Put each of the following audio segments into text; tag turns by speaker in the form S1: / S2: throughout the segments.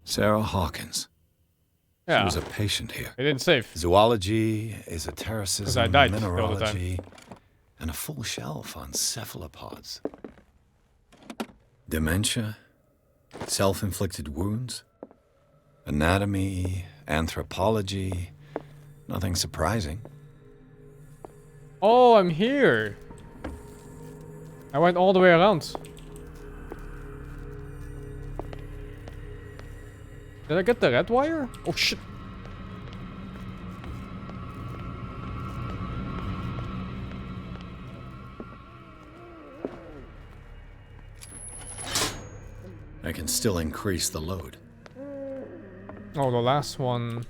S1: Sarah Hawkins.
S2: Yeah.
S1: She was a patient here.
S2: They didn't save.
S1: Zoology,
S2: 'Cause I
S1: esotericism,
S2: died all the time.
S1: mineralogy, and a full shelf on cephalopods. Dementia, self-inflicted wounds, anatomy, anthropology, nothing surprising.
S2: Oh, I'm here. I went all the way around. Did I get the red wire? Oh shit.
S1: I can still increase the load.
S2: Oh, the last one.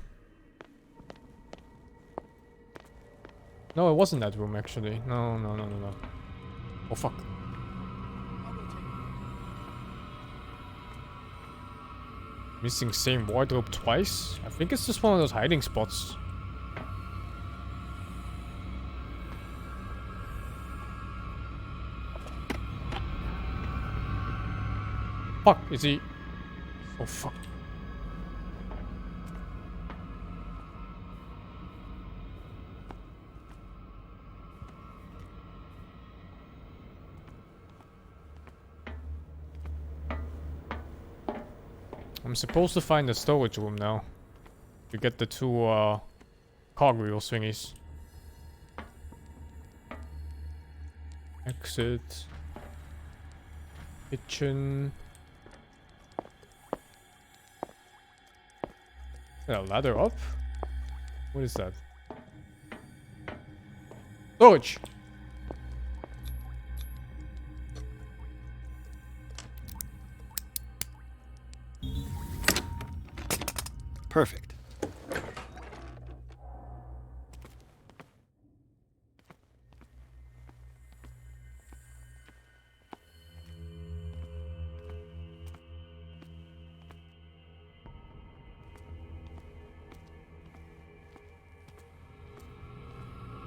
S2: No, it wasn't that room actually. No. Oh fuck. Missing same wardrobe twice? I think it's just one of those hiding spots. Fuck, is he? Oh fuck. I'm supposed to find the storage room now. To get the two cogwheel swingies. Exit. Kitchen. Is that a ladder up? What is that? Storage!
S1: Perfect.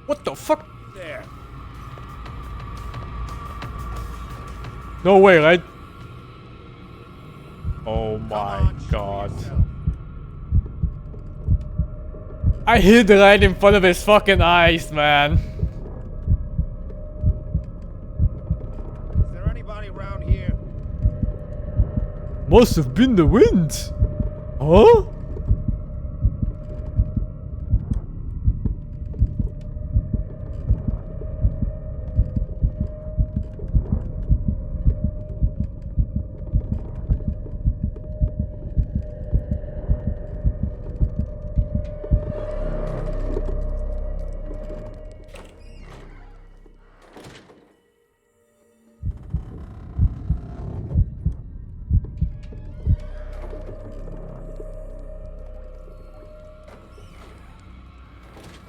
S2: What the fuck? There. No way, right? Oh my god. I hid right in front of his fucking eyes, man.
S3: Is there anybody around here?
S2: Must have been the wind. Huh?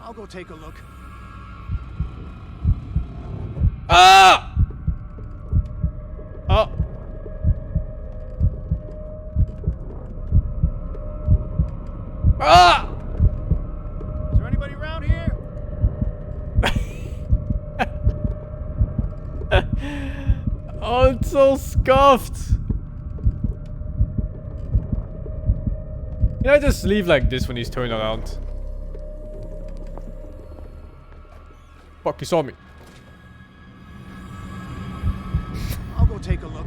S3: I'll go take a look.
S2: Ah! Oh. Ah!
S3: Is there anybody around here?
S2: Oh, it's so scuffed. Can I just leave like this when he's turned around? Fuck, he saw me.
S3: I'll go take a look.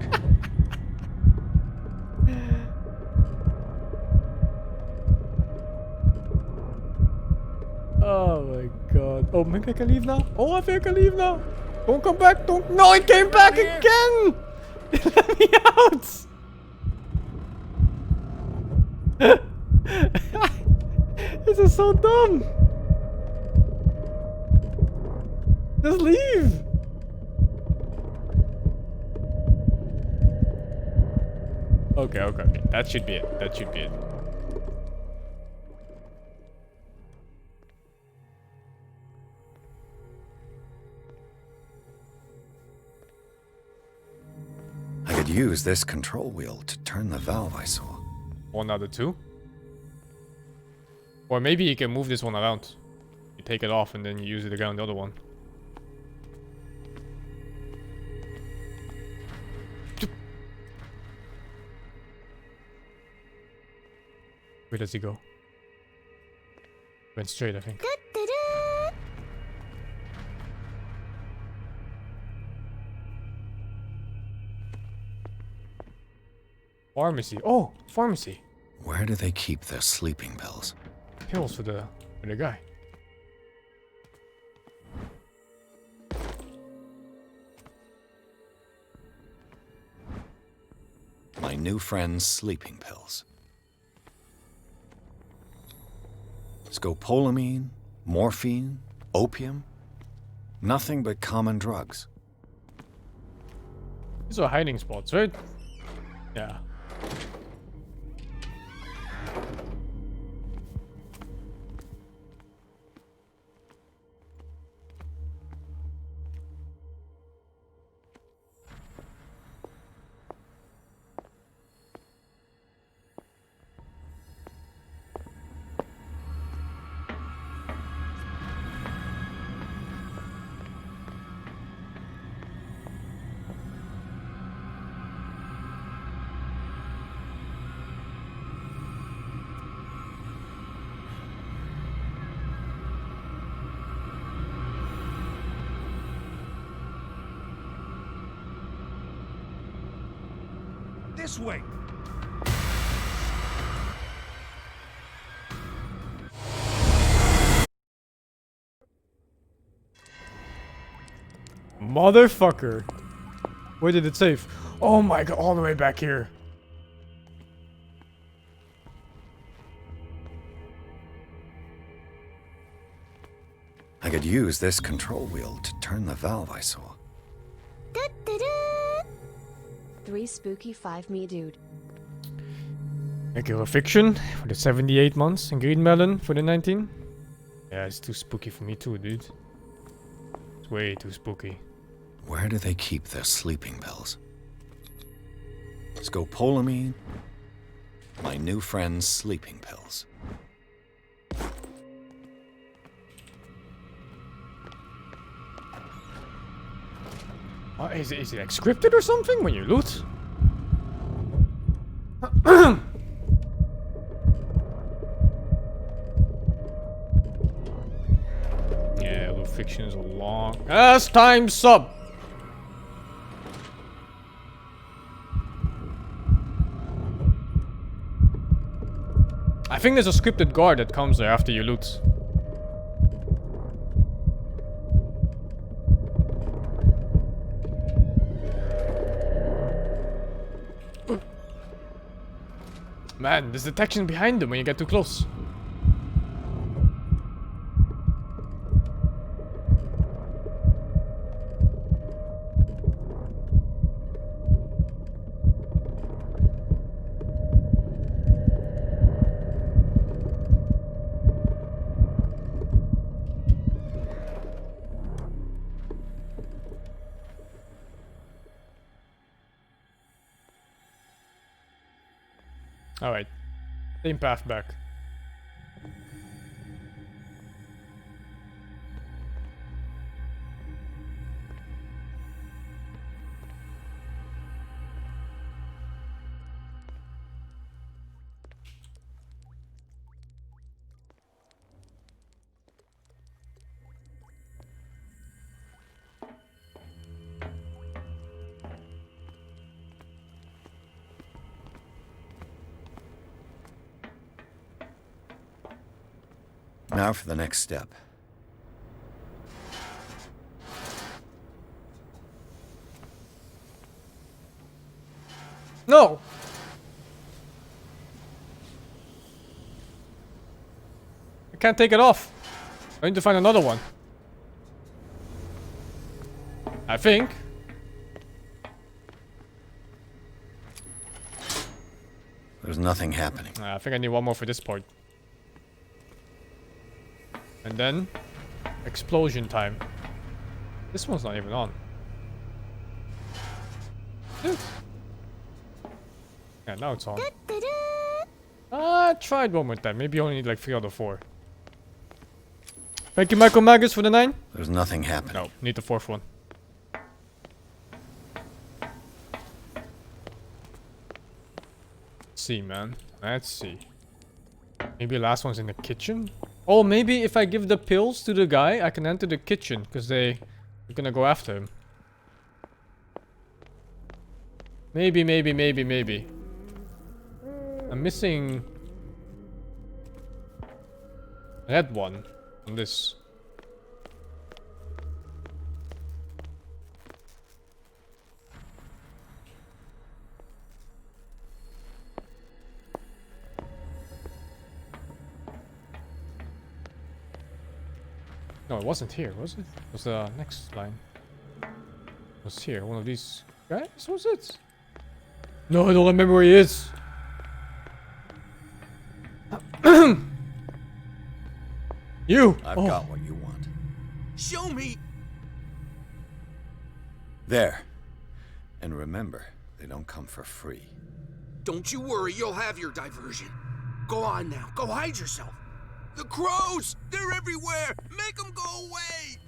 S2: Oh my god. Oh, maybe I can leave now? Oh, I think I can leave now. Don't come back. Don't. No, it came back again. Let me out. This is so dumb. Just leave. Okay. That should be it. That should be it.
S1: I could use this control wheel to turn the valve I saw.
S2: One out of two. Or maybe you can move this one around. You take it off and then you use it again on the other one. Where does he go? Went straight, I think. Pharmacy. Oh, pharmacy.
S1: Where do they keep their sleeping pills?
S2: Pills for the guy.
S1: My new friend's sleeping pills. Scopolamine, morphine, opium. Nothing but common drugs.
S2: These are hiding spots, right? Yeah.
S3: This way.
S2: Motherfucker. Where did it save? Oh my god, all the way back here.
S1: I could use this control wheel to turn the valve I saw.
S4: 3 spooky 5 me dude.
S2: Regular fiction for the 78 months and green melon for the 19. Yeah, it's too spooky for me too, dude. It's way too spooky.
S1: Where do they keep their sleeping pills? Scopolamine. My new friend's sleeping pills.
S2: Is it like scripted or something when you loot? Yeah, loot fiction is a long ass time sub. I think there's a scripted guard that comes there after you loot. Man, there's detection behind them when you get too close. Alright. Same path back.
S1: Now for the next step.
S2: No! I can't take it off. I need to find another one. I think.
S1: There's nothing happening.
S2: I think I need one more for this part. And then, explosion time. This one's not even on. Dude. Yeah, now it's on. I tried one more time. Maybe you only need like 3 out of 4. Thank you, Michael Magus, for the 9.
S1: There's nothing happening.
S2: No, need the 4th one. Let's see, man. Let's see. Maybe last one's in the kitchen? Oh, maybe if I give the pills to the guy, I can enter the kitchen. Because they're gonna go after him. Maybe, maybe, maybe, maybe. I'm missing... red one on this. No, it wasn't here, was it? It was the next line. It was here, one of these guys, was it? No, I don't remember where he is. You!
S1: I've
S2: Oh.
S1: got what you want.
S3: Show me!
S1: There. And remember, they don't come for free.
S3: Don't you worry, you'll have your diversion. Go on now, go hide yourself. The crows! They're everywhere! Make them go away!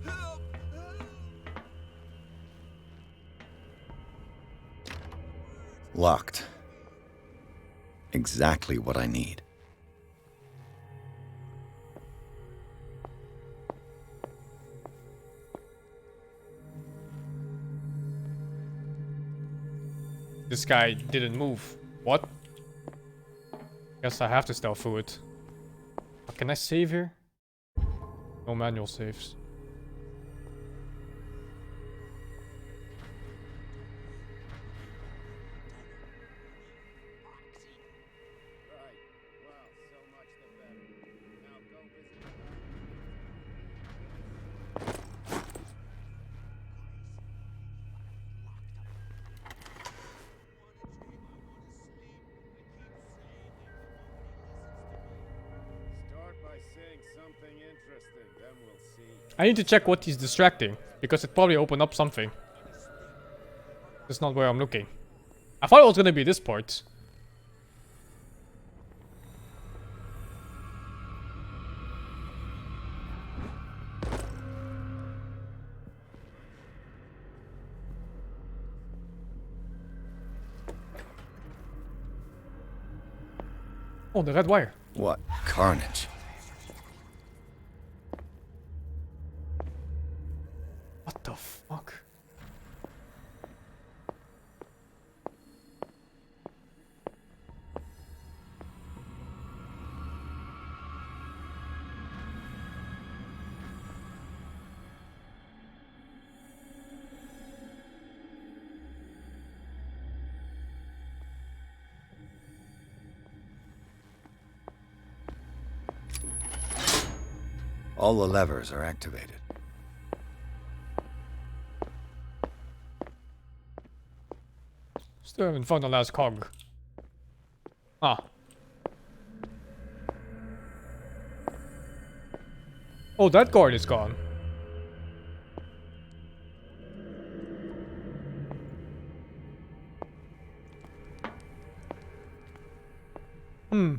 S3: Help! Help!
S1: Locked. Exactly what I need.
S2: This guy didn't move. What? Guess I have to stealth through it. Can I save here? No manual saves.
S3: Right. Well, so much the better. Now go visit. Start by saying something interesting, then we'll see.
S2: I need to check what he's distracting, because it probably opened up something. That's not where I'm looking. I thought it was gonna be this part. Oh, the red wire.
S1: What carnage.
S2: What the fuck?
S1: All the levers are activated.
S2: Still haven't found the last cog. Ah. Oh, that guard is gone. Hmm.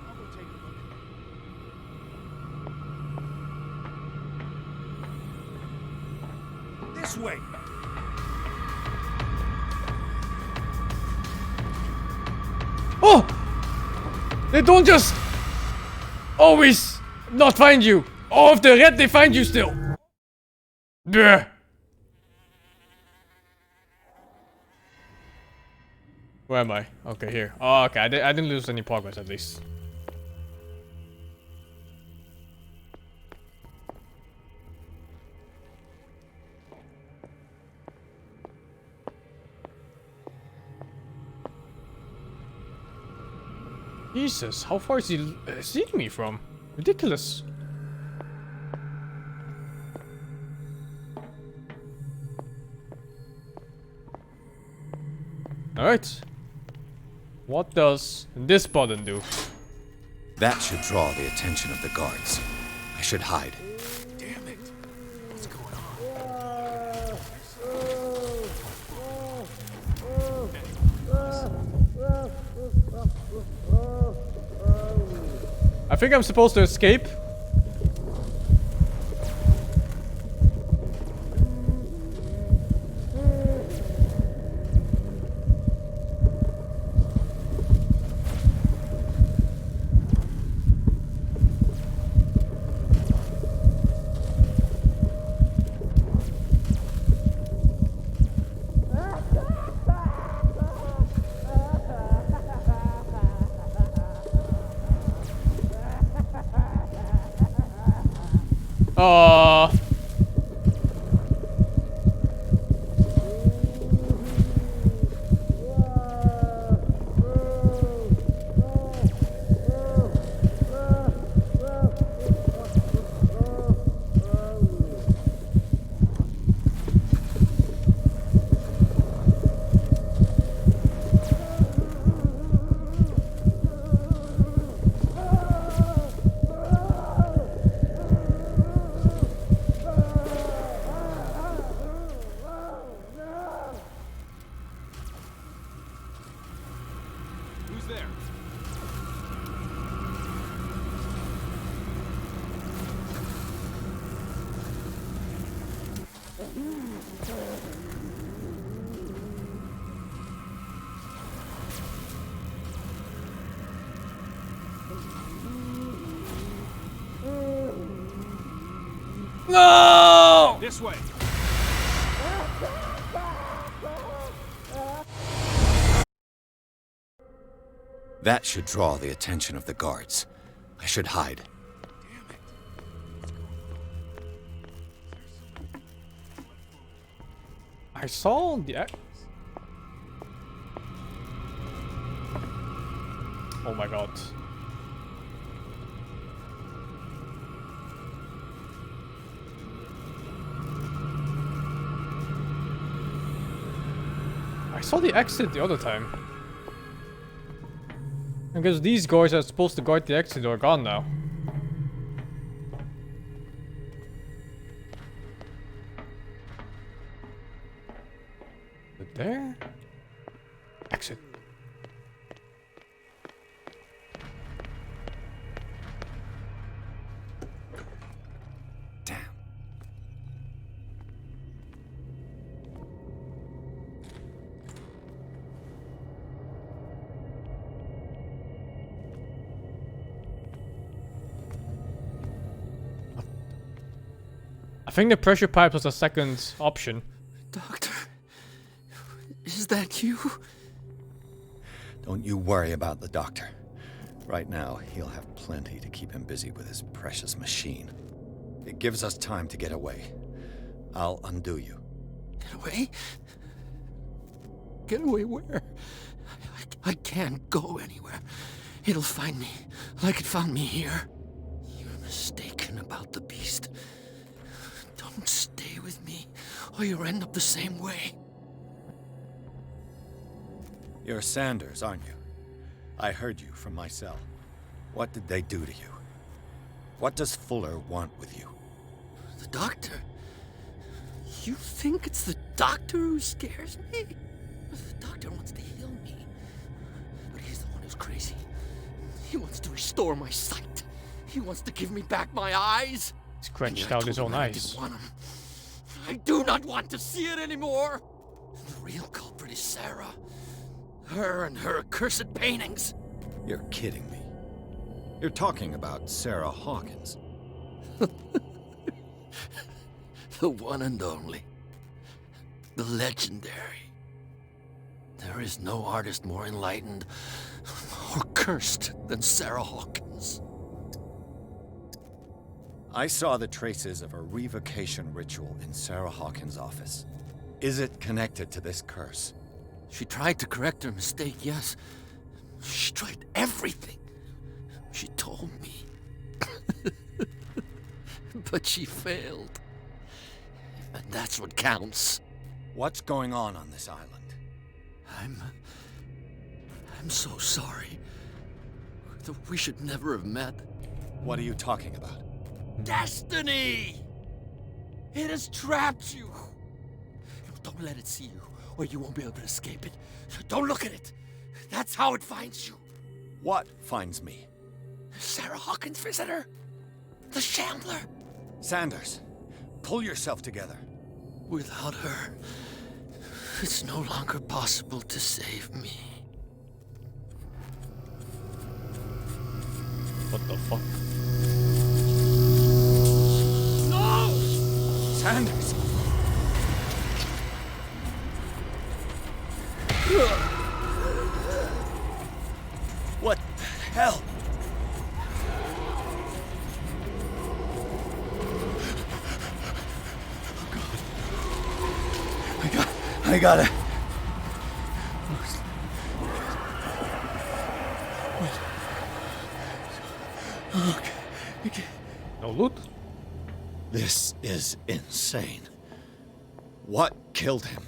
S3: I'll go take a look. This way!
S2: Oh! They don't just always not find you. Oh, if they're red, they find you still. Bleh. Where am I? Okay, here. Oh, okay. I didn't lose any progress at least. Jesus, how far is he seeing me from? Ridiculous. Alright. What does this button do?
S1: That should draw the attention of the guards. I should hide.
S3: Damn it! What's going on?
S2: I think I'm supposed to escape. Oh.
S3: Who's there?
S2: No!
S3: This way.
S1: That should draw the attention of the guards. I should hide.
S2: I saw the. Oh my god. I saw the exit the other time. Because these guys are supposed to guard the exit are gone now. But there? Exit.
S1: Damn.
S2: I think the pressure pipe was a second option.
S3: Doctor, is that you?
S1: Don't you worry about the doctor. Right now, he'll have plenty to keep him busy with his precious machine. It gives us time to get away. I'll undo you.
S3: Get away? Get away where? I can't go anywhere. It'll find me, like it found me here. You're mistaken about the beast. Don't stay with me, or you'll end up the same way.
S1: You're Sanders, aren't you? I heard you from my cell. What did they do to you? What does Fuller want with you?
S3: The doctor? You think it's the doctor who scares me? The doctor wants to heal me. But he's the one who's crazy. He wants to restore my sight. He wants to give me back my eyes.
S2: Scratched out his own
S3: I
S2: eyes.
S3: didn't want him. I do not want to see it anymore. The real culprit is Sarah. Her and her accursed paintings.
S1: You're kidding me. You're talking about Sarah Hawkins.
S3: The one and only. The legendary. There is no artist more enlightened or cursed than Sarah Hawkins.
S1: I saw the traces of a revocation ritual in Sarah Hawkins' office. Is it connected to this curse?
S3: She tried to correct her mistake, yes. She tried everything. She told me. But she failed. And that's what counts.
S1: What's going on this island?
S3: I'm so sorry. We should never have met.
S1: What are you talking about?
S3: Destiny! It has trapped you. Don't let it see you, or you won't be able to escape it. Don't look at it. That's how it finds you.
S1: What finds me?
S3: Sarah Hawkins' visitor. The Shambler.
S1: Sanders, pull yourself together.
S3: Without her, it's no longer possible to save me.
S2: What the fuck?
S3: No!
S1: Sanders! What the hell? I gotta... Okay.
S2: No loot?
S1: This is insane. What killed him?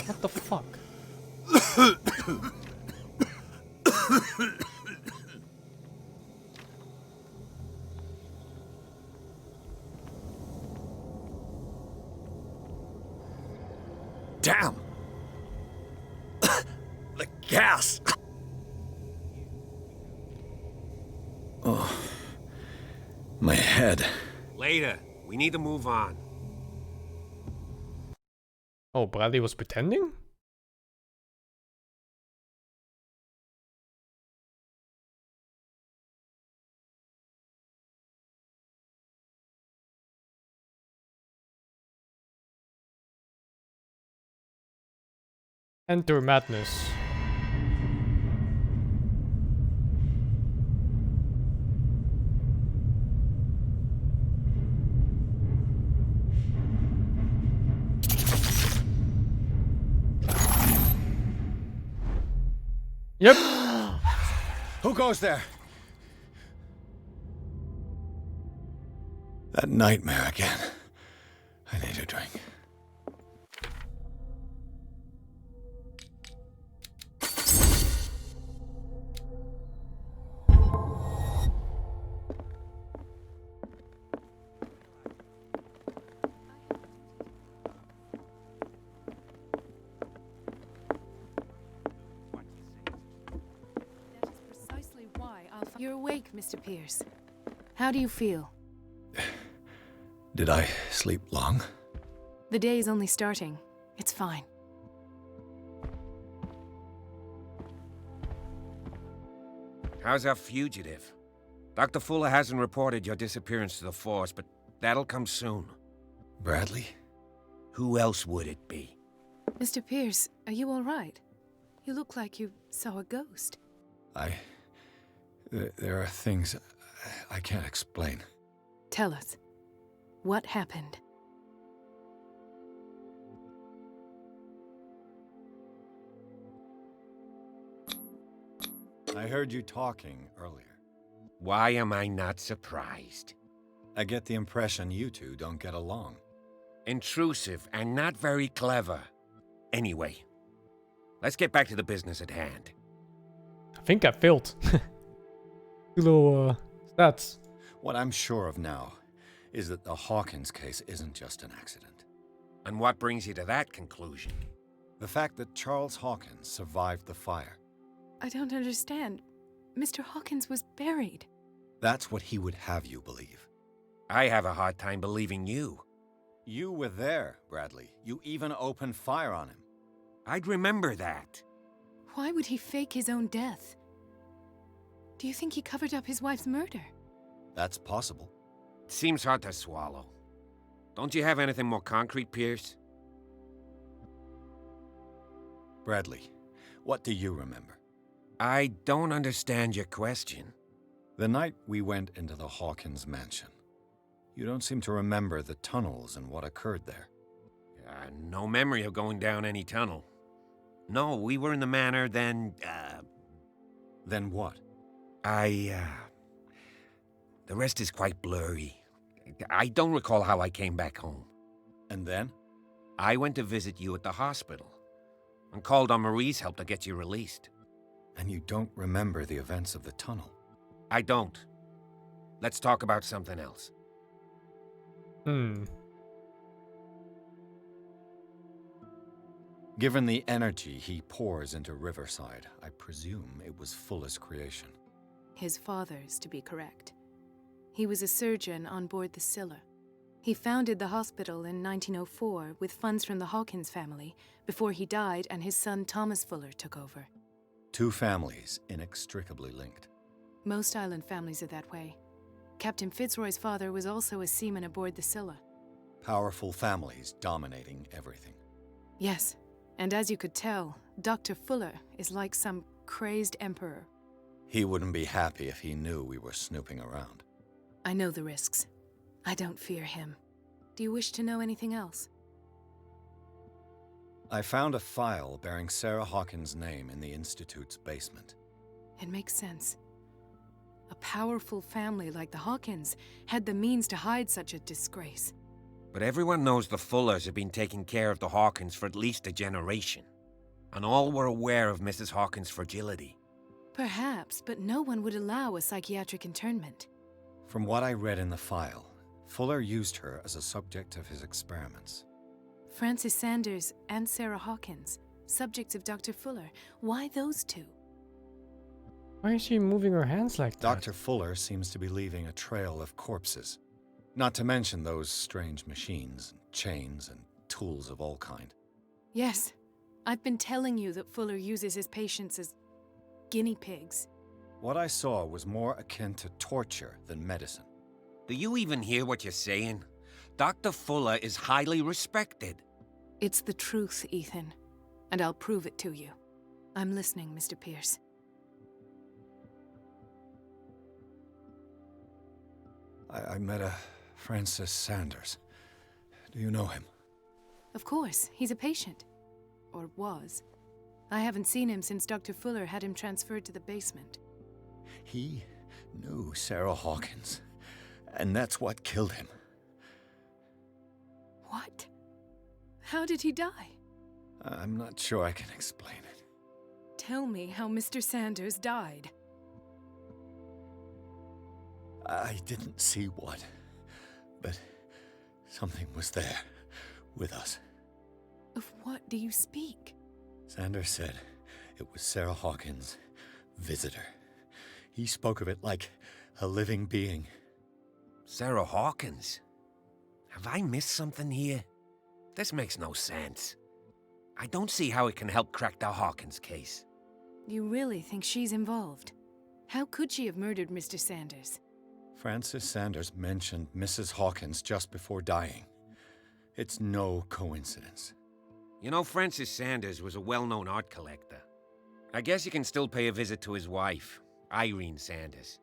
S2: What the fuck?
S1: Damn! The gas! Oh. My head.
S5: Later. We need to move on.
S2: Oh, Bradley was pretending? Enter madness. Yep.
S1: Who goes there? That nightmare again. I need a drink.
S6: You're awake, Mr. Pierce. How do you feel?
S1: Did I sleep long?
S6: The day is only starting. It's fine.
S5: How's our fugitive? Dr. Fuller hasn't reported your disappearance to the force, but that'll come soon.
S1: Bradley?
S5: Who else would it be?
S6: Mr. Pierce, are you all right? You look like you saw a ghost.
S1: There are things I can't explain.
S6: Tell us. What happened?
S1: I heard you talking earlier.
S5: Why am I not surprised?
S1: I get the impression you two don't get along.
S5: Intrusive and not very clever. Anyway, let's get back to the business at hand.
S2: I think I failed. Two little stats.
S1: What I'm sure of now is that the Hawkins case isn't just an accident.
S5: And what brings you to that conclusion?
S1: The fact that Charles Hawkins survived the fire.
S6: I don't understand. Mr. Hawkins was buried.
S1: That's what he would have you believe.
S5: I have a hard time believing you.
S1: You were there, Bradley. You even opened fire on him.
S5: I'd remember that.
S6: Why would he fake his own death? Do you think he covered up his wife's murder?
S1: That's possible.
S5: Seems hard to swallow. Don't you have anything more concrete, Pierce?
S1: Bradley, what do you remember?
S5: I don't understand your question.
S1: The night we went into the Hawkins mansion. You don't seem to remember the tunnels and what occurred there.
S5: No memory of going down any tunnel. No, we were in the manor, then,
S1: Then what?
S5: The rest is quite blurry. I don't recall how I came back home.
S1: And then?
S5: I went to visit you at the hospital and called on Marie's help to get you released.
S1: And you don't remember the events of the tunnel?
S5: I don't. Let's talk about something else.
S1: Given the energy he pours into Riverside, I presume it was Fuller's creation.
S6: His father's, to be correct. He was a surgeon on board the Scylla. He founded the hospital in 1904 with funds from the Hawkins family before he died and his son Thomas Fuller took over.
S1: Two families inextricably linked.
S6: Most island families are that way. Captain Fitzroy's father was also a seaman aboard the Scylla.
S1: Powerful families dominating everything.
S6: Yes, And as you could tell, Dr. Fuller is like some crazed emperor.
S1: He wouldn't be happy if he knew we were snooping around.
S6: I know the risks. I don't fear him. Do you wish to know anything else?
S1: I found a file bearing Sarah Hawkins' name in the Institute's basement.
S6: It makes sense. A powerful family like the Hawkins had the means to hide such a disgrace.
S5: But everyone knows the Fullers have been taking care of the Hawkins for at least a generation. And all were aware of Mrs. Hawkins' fragility.
S6: Perhaps, but no one would allow a psychiatric internment.
S1: From what I read in the file, Fuller used her as a subject of his experiments.
S6: Francis Sanders and Sarah Hawkins, subjects of Dr. Fuller. Why those two?
S2: Why is she moving her hands like that?
S1: Dr. Fuller seems to be leaving a trail of corpses. Not to mention those strange machines, and chains, and tools of all kind.
S6: Yes, I've been telling you that Fuller uses his patients as guinea pigs.
S1: What I saw was more akin to torture than medicine.
S5: Do you even hear what you're saying? Dr. Fuller is highly respected.
S6: It's the truth, Ethan, and I'll prove it to you. I'm listening, Mr. Pierce.
S1: I met a Francis Sanders. Do you know him?
S6: Of course, he's a patient. Or was. I haven't seen him since Dr. Fuller had him transferred to the basement.
S1: He knew Sarah Hawkins, and that's what killed him.
S6: What? How did he die?
S1: I'm not sure I can explain it.
S6: Tell me how Mr. Sanders died.
S1: I didn't see what, but something was there, with us.
S6: Of what do you speak?
S1: Sanders said it was Sarah Hawkins' visitor. He spoke of it like a living being.
S5: Sarah Hawkins? Have I missed something here? This makes no sense. I don't see how it can help crack the Hawkins case.
S6: You really think she's involved? How could she have murdered Mr. Sanders?
S1: Francis Sanders mentioned Mrs. Hawkins just before dying. It's no coincidence.
S5: You know, Francis Sanders was a well-known art collector. I guess you can still pay a visit to his wife, Irene Sanders.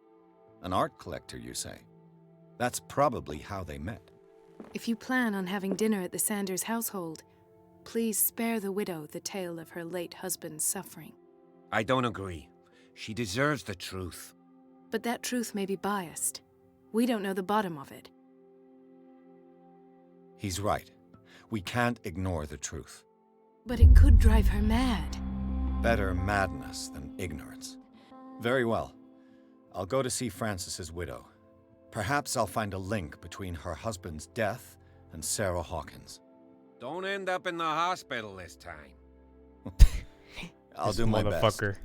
S1: An art collector, you say? That's probably how they met.
S6: If you plan on having dinner at the Sanders household, please spare the widow the tale of her late husband's suffering.
S5: I don't agree. She deserves the truth.
S6: But that truth may be biased. We don't know the bottom of it.
S1: He's right. We can't ignore the truth.
S6: But it could drive her mad.
S1: Better madness than ignorance. Very well. I'll go to see Francis's widow. Perhaps I'll find a link between her husband's death and Sarah Hawkins.
S5: Don't end up in the hospital this time.
S1: I'll do my best.
S2: Motherfucker.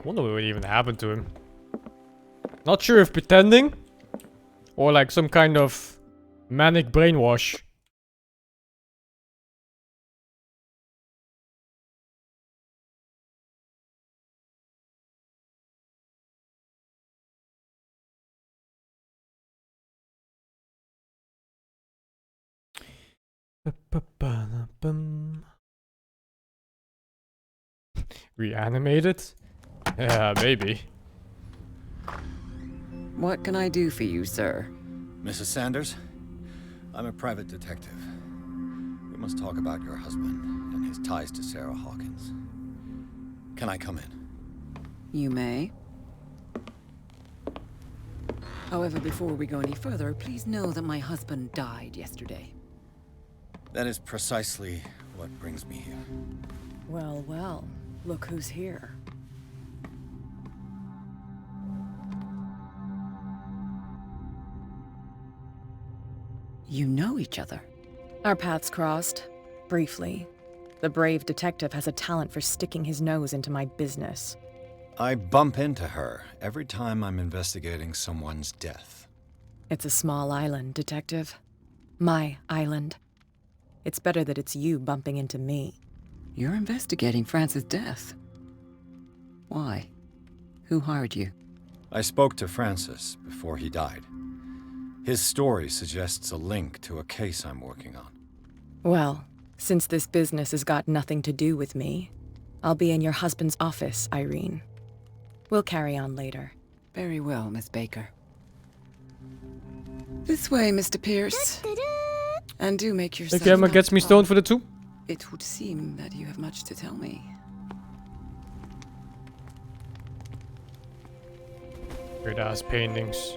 S2: Wonder what even happened to him. Not sure if pretending or like some kind of manic brainwash. Reanimated? Yeah, maybe.
S7: What can I do for you, sir?
S1: Mrs. Sanders, I'm a private detective. We must talk about your husband and his ties to Sarah Hawkins. Can I come in?
S7: You may. However, before we go any further, please know that my husband died yesterday.
S1: That is precisely what brings me here.
S7: Well, well, look who's here. You know each other.
S8: Our paths crossed, briefly. The brave detective has a talent for sticking his nose into my business.
S1: I bump into her every time I'm investigating someone's death.
S8: It's a small island, detective. My island. It's better that it's you bumping into me.
S7: You're investigating Francis' death. Why? Who hired you?
S1: I spoke to Francis before he died. His story suggests a link to a case I'm working on.
S8: Well, Since this business has got nothing to do with me, I'll be in your husband's office, Irene. We'll carry on later.
S7: Very well, Miss Baker. This way, Mr. Pierce. And do make yourself
S2: The camera gets me stoned for the 2.
S7: It would seem that you have much to tell me.
S2: Weird ass paintings.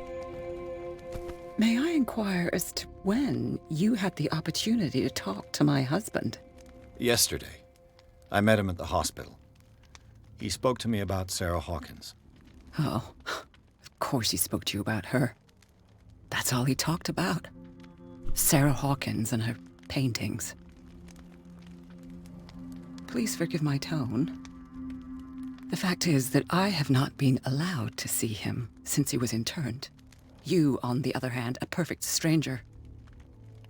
S7: May I inquire as to when you had the opportunity to talk to my husband?
S1: Yesterday, I met him at the hospital. He spoke to me about Sarah Hawkins.
S7: Oh, of course he spoke to you about her. That's all he talked about. Sarah Hawkins and her paintings. Please forgive my tone. The fact is that I have not been allowed to see him since he was interned. You, on the other hand, a perfect stranger,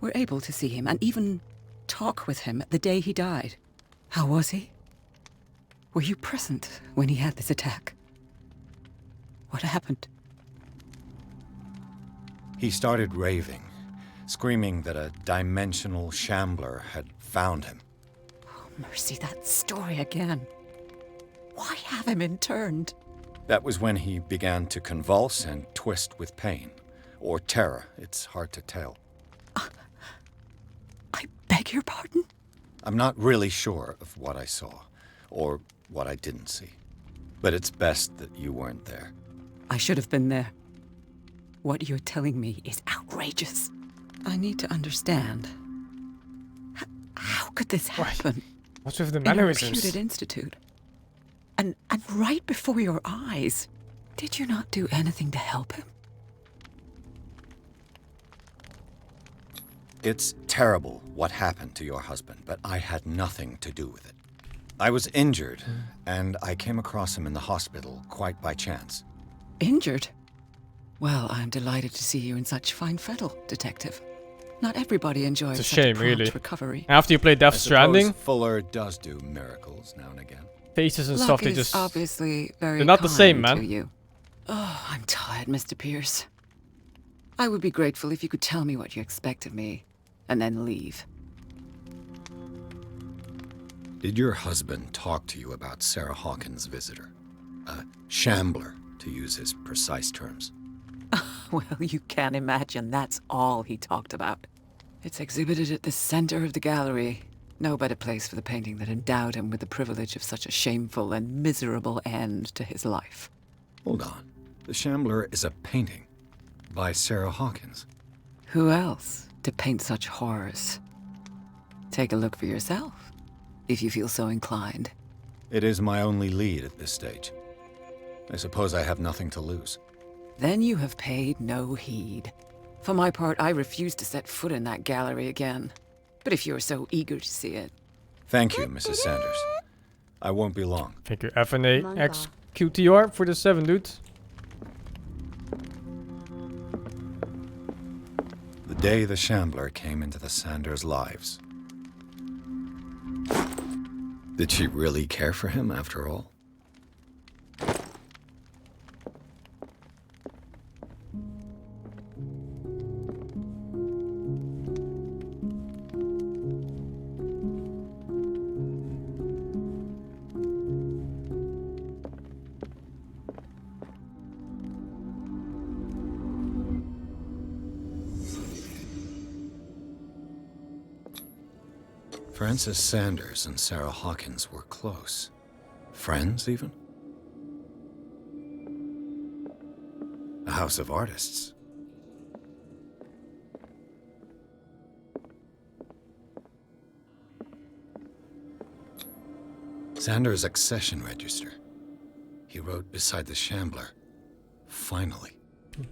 S7: were able to see him and even talk with him the day he died. How was he? Were you present when he had this attack? What happened?
S1: He started raving, screaming that a dimensional shambler had found him.
S7: Oh, mercy, that story again. Why have him interned?
S1: That was when he began to convulse and twist with pain. Or terror, it's hard to tell.
S7: I beg your pardon?
S1: I'm not really sure of what I saw, or what I didn't see. But it's best that you weren't there.
S7: I should have been there. What you're telling me is outrageous. I need to understand. How could this happen?
S2: What's with the
S7: In a
S2: mannerisms?
S7: reputed institute? And right before your eyes. Did you not do anything to help him?
S1: It's terrible what happened to your husband, but I had nothing to do with it. I was injured, and I came across him in the hospital quite by chance.
S7: Injured? Well, I'm delighted to see you in such fine fettle, Detective. Not everybody enjoys
S2: It's a
S7: such
S2: shame,
S7: prompt
S2: really.
S7: recovery.
S2: After you play Death
S1: I suppose
S2: Stranding,
S1: Fuller does do miracles now and again.
S2: faces and
S7: Luck
S2: stuff, they
S7: is
S2: just...
S7: obviously very
S2: they're not the same,
S7: kind
S2: man.
S7: to you. Oh, I'm tired, Mr. Pierce. I would be grateful if you could tell me what you expect of me, and then leave.
S1: Did your husband talk to you about Sarah Hawkins' visitor? A shambler, to use his precise terms.
S7: Well, you can imagine that's all he talked about. It's exhibited at the center of the gallery. No better place for the painting that endowed him with the privilege of such a shameful and miserable end to his life.
S1: Hold on. The Shambler is a painting by Sarah Hawkins.
S7: Who else to paint such horrors? Take a look for yourself, if you feel so inclined.
S1: It is my only lead at this stage. I suppose I have nothing to lose.
S7: Then you have paid no heed. For my part, I refuse to set foot in that gallery again. But if you're so eager to see it...
S1: Thank you, Mrs. Sanders. I won't be long.
S2: Thank you, FNA
S4: Manga.
S2: XQTR for the 7, dude.
S1: The day the Shambler came into the Sanders' lives. Did she really care for him after all? Frances Sanders and Sarah Hawkins were close. Friends, even? A house of artists. Sanders' accession register. He wrote beside the Shambler, "Finally."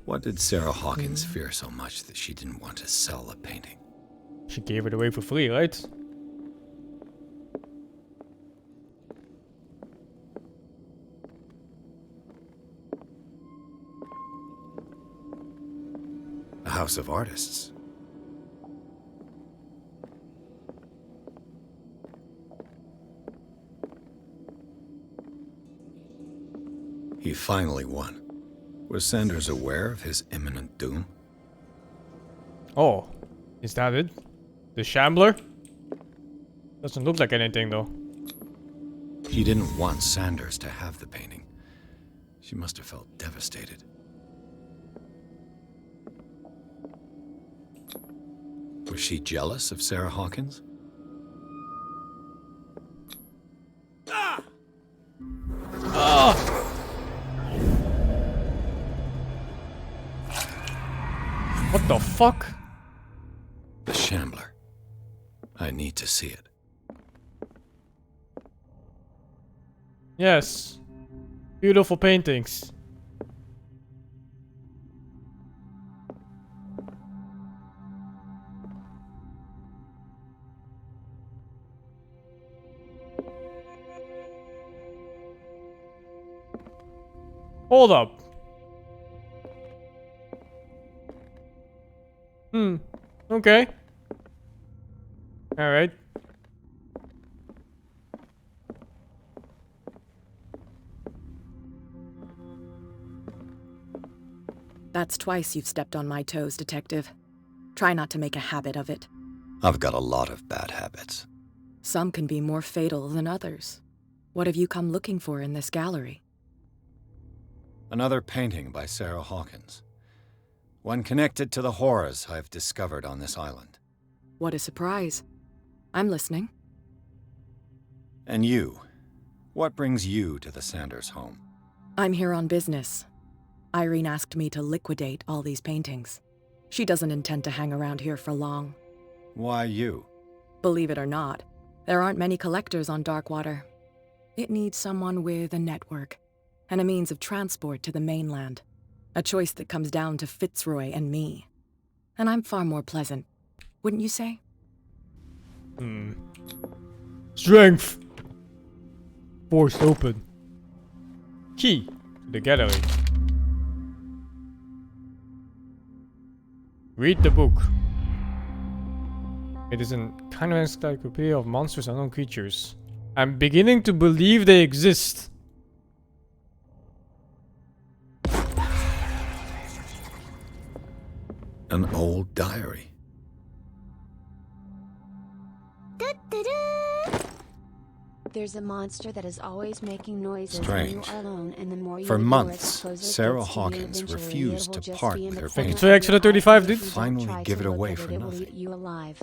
S1: What did Sarah Hawkins fear so much that she didn't want to sell a painting?
S2: She gave it away for free, right?
S1: A house of artists. He finally won. Was Sanders aware of his imminent doom?
S2: Oh, is that it? The Shambler? Doesn't look like anything though.
S1: She didn't want Sanders to have the painting. She must have felt devastated. Was she jealous of Sarah Hawkins?
S2: What the fuck?
S1: The Shambler. I need to see it.
S2: Yes. Beautiful paintings. Hold up. Okay. Alright.
S8: That's twice you've stepped on my toes, Detective. Try not to make a habit of it.
S1: I've got a lot of bad habits.
S8: Some can be more fatal than others. What have you come looking for in this gallery?
S1: Another painting by Sarah Hawkins. One connected to the horrors I've discovered on this island.
S8: What a surprise. I'm listening.
S1: And you? What brings you to the Sanders home?
S8: I'm here on business. Irene asked me to liquidate all these paintings. She doesn't intend to hang around here for long.
S1: Why you?
S8: Believe it or not, there aren't many collectors on Darkwater. It needs someone with a network and a means of transport to the mainland. A choice that comes down to Fitzroy and me. And I'm far more pleasant, wouldn't you say?
S2: Strength. Forced open. Key to the gallery. Read the book. It is a kind of encyclopedia of monsters and unknown creatures. I'm beginning to believe they exist.
S1: An old diary.
S4: There's a monster that is always making noises
S1: Strange.
S4: when you are alone, and the more you
S1: For
S4: ignore it, the
S1: months,
S4: closer it
S1: Sarah
S4: gets to you.
S1: Hawkins
S4: Eventually,
S1: refused
S4: it will
S1: to
S4: just
S1: part
S4: be in
S1: with
S4: the
S1: her
S4: corner
S1: painting.
S4: of
S2: So extra
S4: your
S2: 35,
S4: eye,
S2: dude.
S4: if you don't
S1: Finally
S4: try
S1: give
S4: to
S1: it
S4: look
S1: away
S4: at
S1: for
S4: it will
S1: nothing.
S4: eat you alive.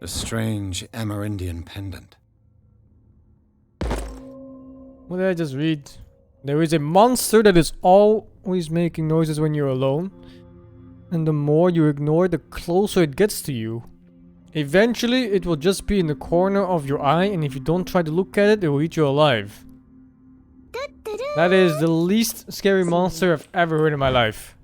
S1: A strange Amerindian pendant.
S2: What did I just read? There is a monster that is always making noises when you're alone. And the more you ignore, the closer it gets to you. Eventually, it will just be in the corner of your eye, and if you don't try to look at it, it will eat you alive. That is the least scary monster I've ever heard in my life.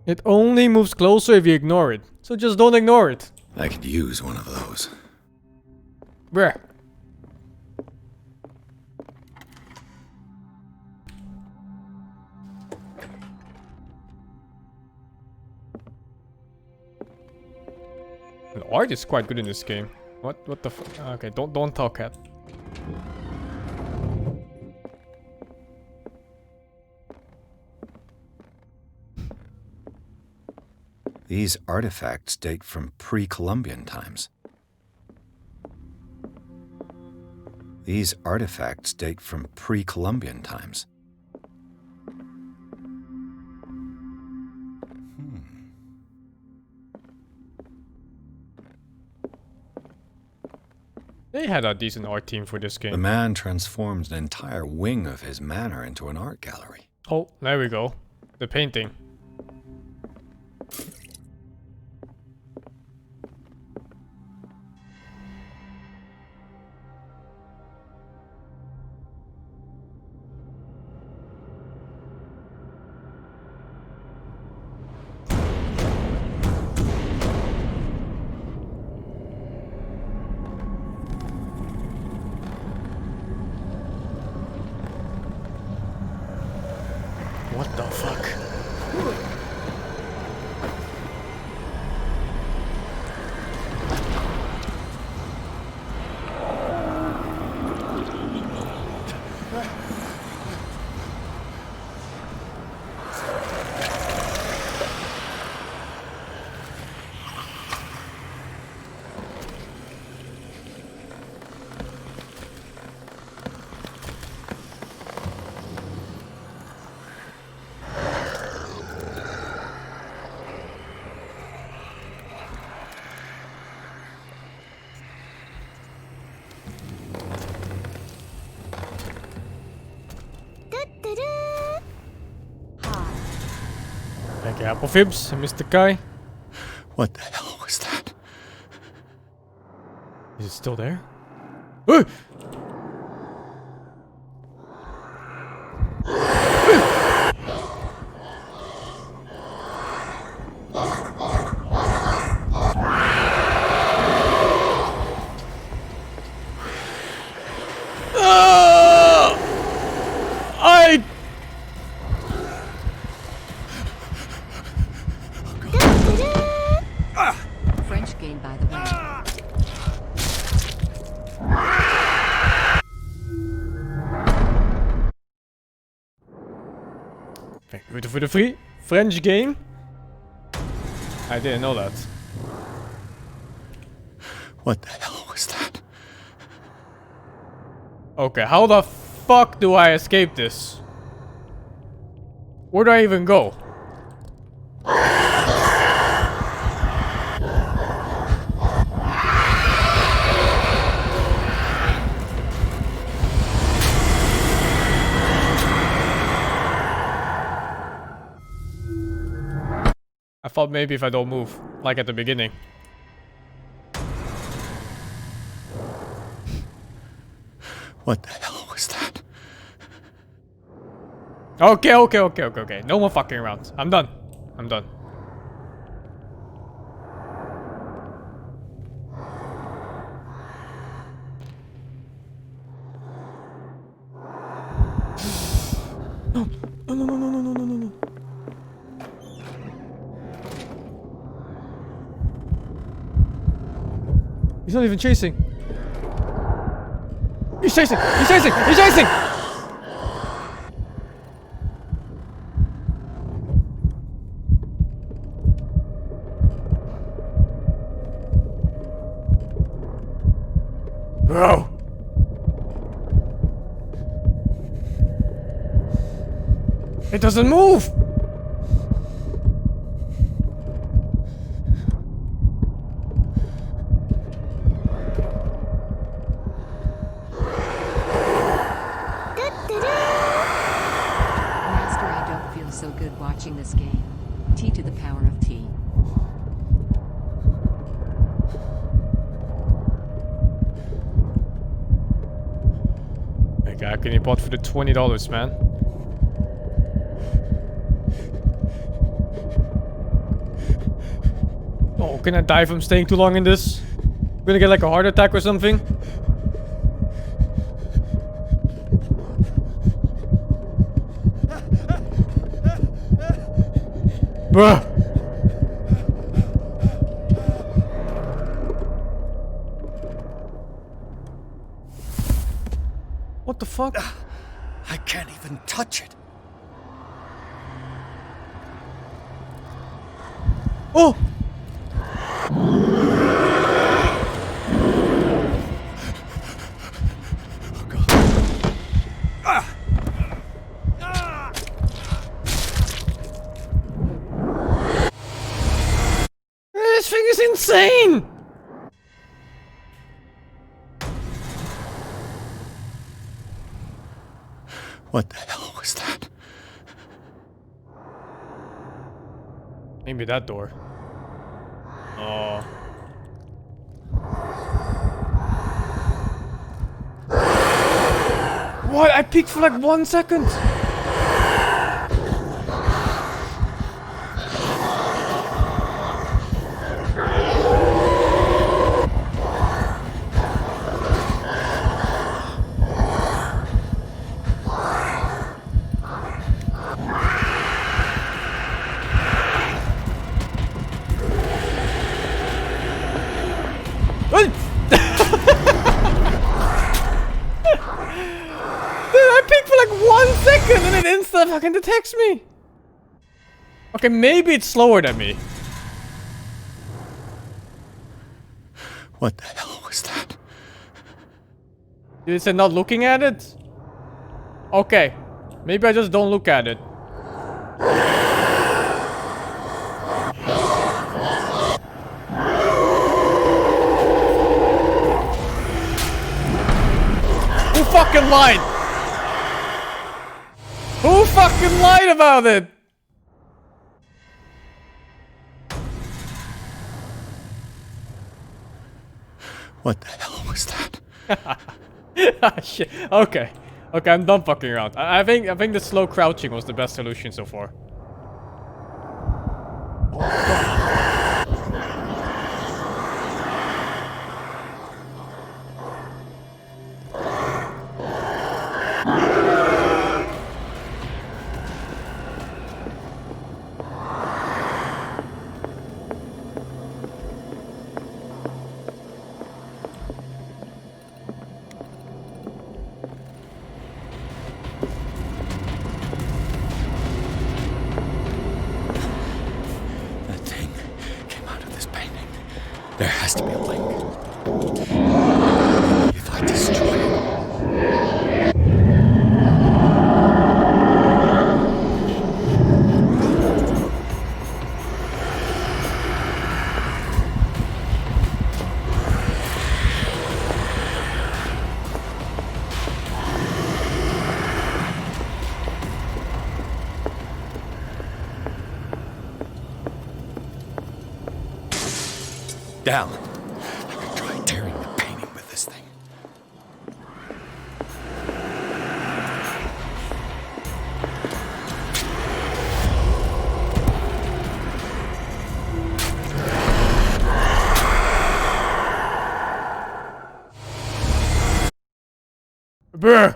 S2: It only moves closer if you ignore it. So just don't ignore it.
S1: I could use one of those.
S2: Bruh. The art is quite good in this game. What the okay, don't talk, cat.
S1: These artifacts date from pre-Columbian times. These artifacts date from pre-Columbian times.
S2: They had a decent art team for this
S1: The
S2: game.
S1: man transformed an entire wing of his manor into an art gallery.
S2: Oh, there we go. The painting. What the fuck? Thank you, Apple Fibs and Mr. Kai.
S1: What the hell was that?
S2: Is it still there? Hey! I
S7: French game, by the way.
S2: Thank you for the free French game. I didn't know that.
S1: What the hell was that?
S2: Okay, how the fuck do I escape this? Where do I even go? I thought maybe if I don't move, like at the beginning.
S1: What the hell was that?
S2: Okay. No more fucking around. I'm done. I'm done. No. He's not even chasing. He's chasing! Bro! It doesn't move!
S7: Master, I don't feel so good watching this game. T to the power of T.
S2: Okay, how can you bought for the $20, man? Oh, can I die from staying too long in this? I'm gonna get like a heart attack or something? Bruh! What the fuck?
S1: I can't even touch it.
S2: Oh! This thing is insane!
S1: What the hell was that?
S2: Maybe that door. Oh. What? I peeked for like 1 second. And it insta fucking detects me. Okay, maybe it's slower than me.
S1: What the hell was that?
S2: Did it say not looking at it? Okay, maybe I just don't look at it. Oh fuck! fucking lied? Who fucking lied about it?
S1: What the hell was that?
S2: Ah, shit. Okay. Okay, I'm done fucking around. I think the slow crouching was the best solution so far.
S1: That thing came out of this painting. There has to be a link. If I destroy it. Down. I could try tearing the painting with this thing.
S2: Brr.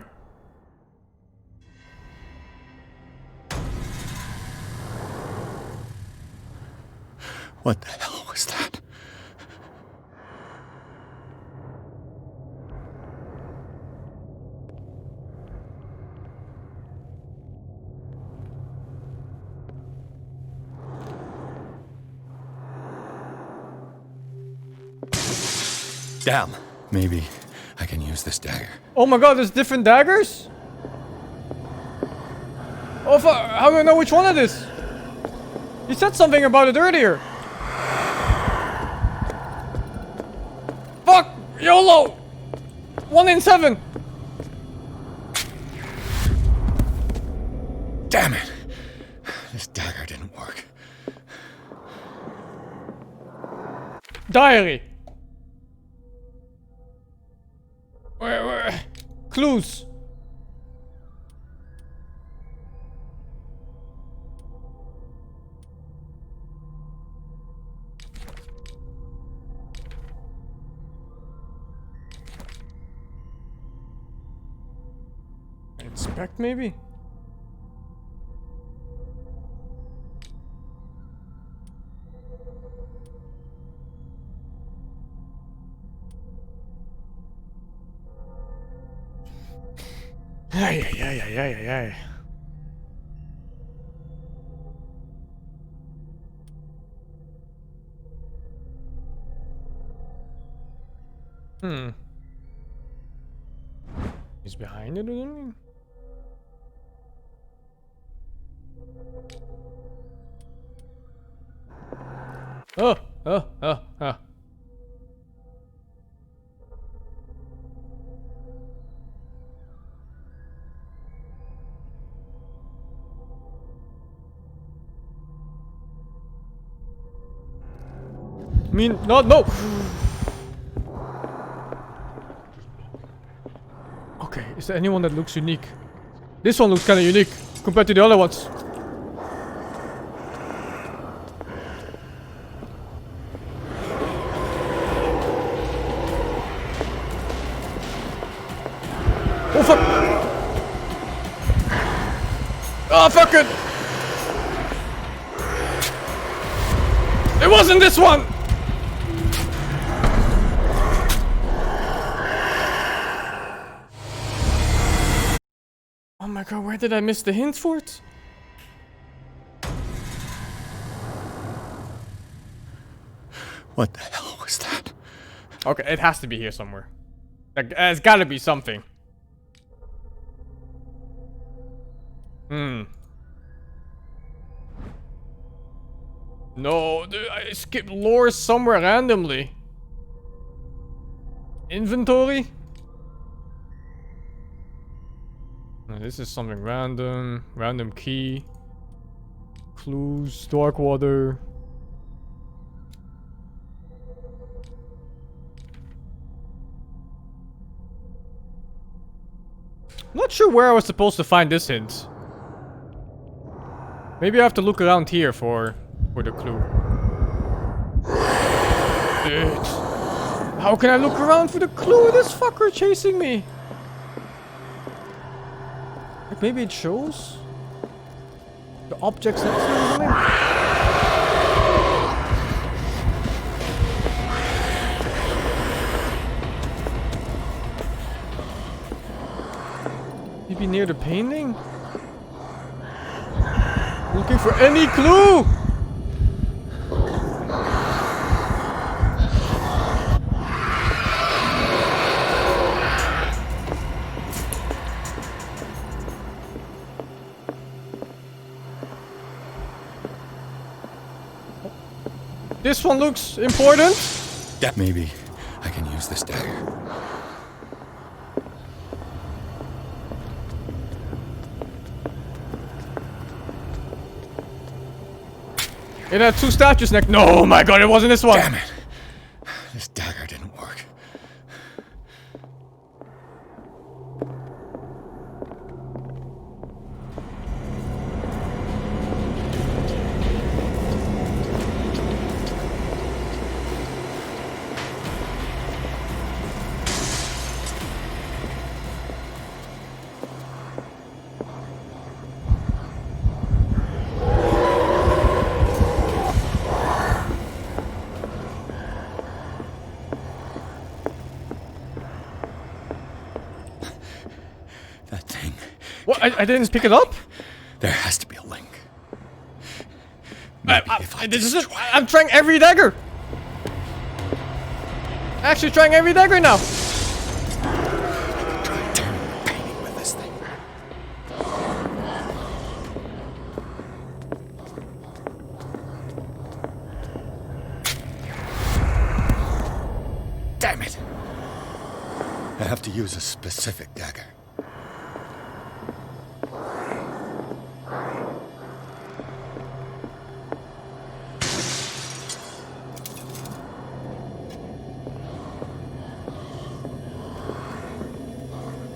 S1: What the hell was that? Damn. Maybe I can use this dagger.
S2: Oh my god, there's different daggers? Oh fuck, how do I know which one it is? You said something about it earlier. Fuck! YOLO! 1 in 7!
S1: Damn it! This dagger didn't work.
S2: Diary. Where? Clues. Inspect, maybe? Ay. He's behind it or something? Oh. I mean, no! Okay, is there anyone that looks unique? This one looks kinda unique compared to the other ones. Oh fuck! Oh fuck it! It wasn't this one! Oh my god, where did I miss the hint for it?
S1: What the hell was that?
S2: Okay, it has to be here somewhere. Like, it's gotta be something. No, dude, I skipped lore somewhere randomly. Inventory? This is something random. Random key. Clues. Dark water. Not sure where I was supposed to find this hint. Maybe I have to look around here for the clue. Bitch. How can I look around for the clue? This fucker chasing me. Like maybe it shows the objects next to it or something? Maybe near the painting? Looking for any clue! This one looks important.
S1: Maybe I can use this dagger.
S2: It had two statues next. No, oh my god, it wasn't this one.
S1: Damn it! This dagger didn't work. That thing.
S2: What? I didn't pick it up?
S1: There has to be a link. Maybe if I
S2: This is it.
S1: destroy it.
S2: I'm trying every dagger. Actually trying every dagger now.
S1: Try tearing the painting with this thing. Damn it! I have to use a specific dagger.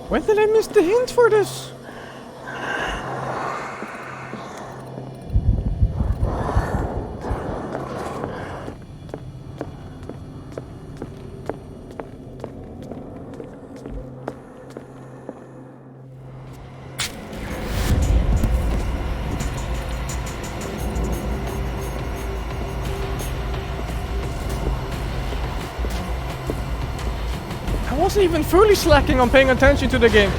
S2: When did I miss the hint for this? I wasn't even fully slacking on paying attention to the game.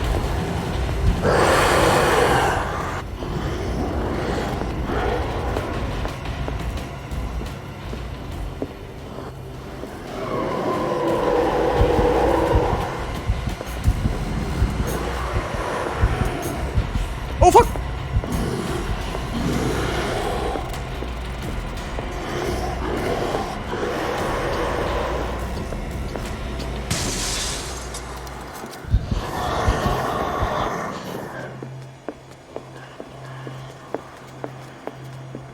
S2: Oh fuck!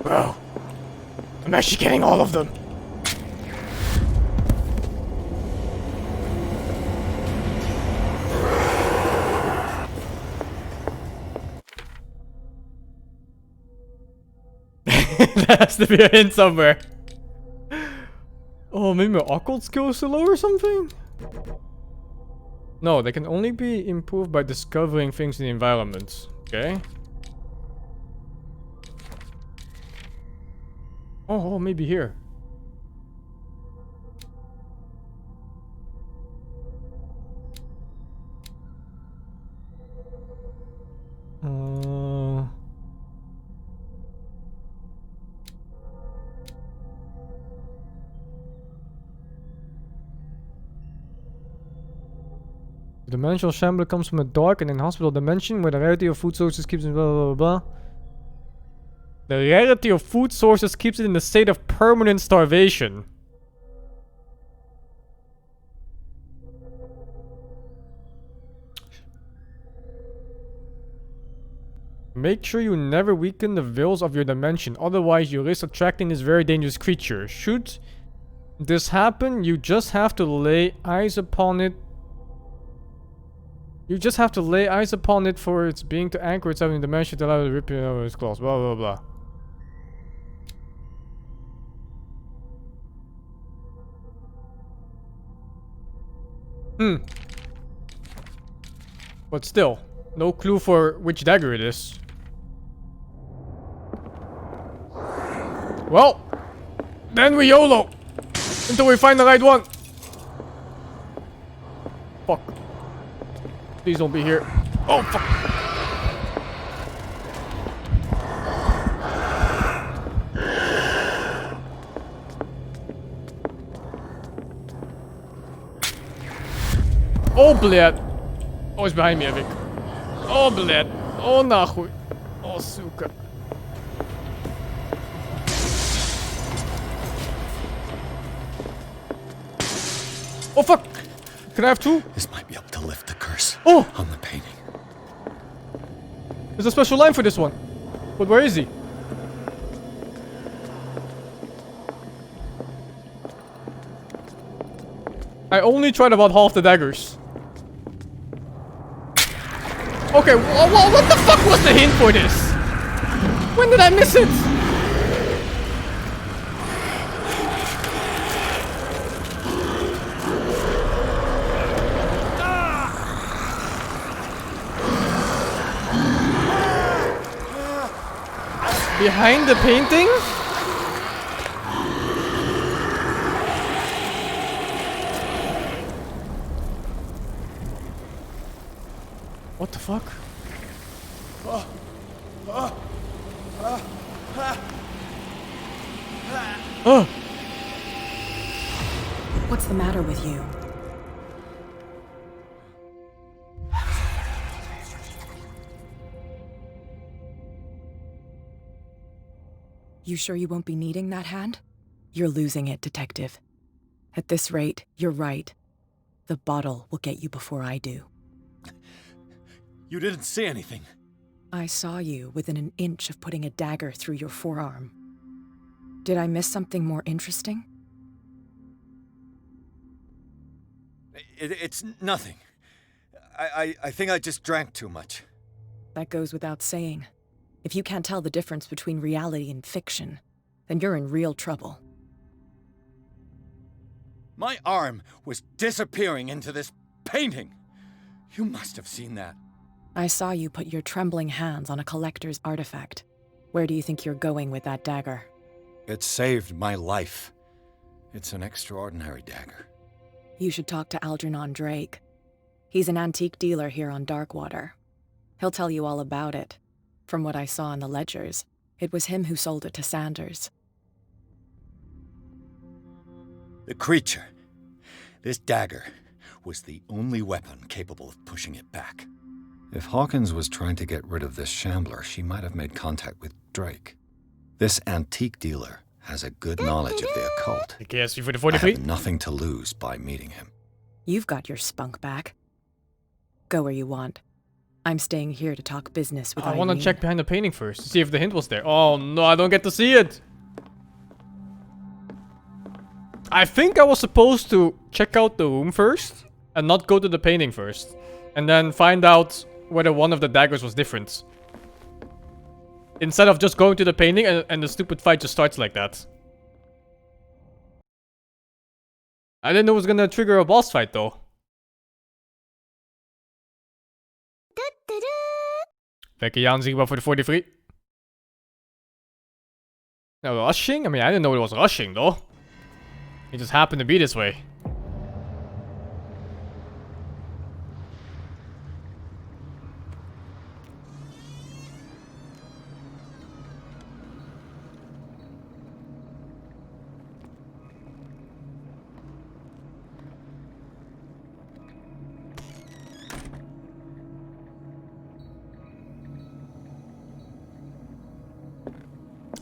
S2: Bro, I'm actually getting all of them. There has to be a hint somewhere. Oh, maybe my occult skill is low or something? No, they can only be improved by discovering things in the environment. Okay. Oh, maybe here. The dimensional shambler comes from a dark and inhospitable dimension where the rarity of food sources keeps it blah blah blah blah. The rarity of food sources keeps it in a state of permanent starvation. Make sure you never weaken the veils of your dimension, otherwise you risk attracting this very dangerous creature. Should this happen, you just have to lay eyes upon it. You just have to lay eyes upon it for its being to anchor itself in the dimension to allow it to rip it over its claws. Blah blah blah. But still, no clue for which dagger it is. Well, then we YOLO until we find the right one. Fuck. Please don't be here. Oh, fuck. Oh, bled. Oh, he's behind me, Evic. Oh, bled. Oh, nahoj. Oh, suka. Oh, fuck. Can I have two?
S1: This might be able to lift the curse
S2: Oh!
S1: on the painting.
S2: There's a special line for this one. But where is he? I only tried about half the daggers. Okay, what the fuck was the hint for this? When did I miss it? Behind the painting? What the fuck?
S8: What's the matter with you? You sure you won't be needing that hand? You're losing it, Detective. At this rate, you're right. The bottle will get you before I do.
S1: You didn't see anything.
S8: I saw you within an inch of putting a dagger through your forearm. Did I miss something more interesting?
S1: It's nothing. I think I just drank too much.
S8: That goes without saying. If you can't tell the difference between reality and fiction, then you're in real trouble.
S1: My arm was disappearing into this painting. You must have seen that.
S8: I saw you put your trembling hands on a collector's artifact. Where do you think you're going with that dagger?
S1: It saved my life. It's an extraordinary dagger.
S8: You should talk to Algernon Drake. He's an antique dealer here on Darkwater. He'll tell you all about it. From what I saw in the ledgers, it was him who sold it to Sanders.
S1: The creature, this dagger, was the only weapon capable of pushing it back. If Hawkins was trying to get rid of this shambler, she might have made contact with Drake. This antique dealer has a good knowledge of the occult.
S2: I guess you for the
S1: I
S2: 40 feet?
S1: have nothing to lose by meeting him.
S8: You've got your spunk back. Go where you want. I'm staying here to talk business with
S2: I want to
S8: Irene.
S2: check behind the painting first to see if the hint was there. Oh no, I don't get to see it. I think I was supposed to check out the room first and not go to the painting first. And then find out whether one of the daggers was different. Instead of just going to the painting and the stupid fight just starts like that. I didn't know it was gonna trigger a boss fight though. Lekker aanzienbaar voor de 43. Now rushing? I mean, I didn't know it was rushing though. It just happened to be this way.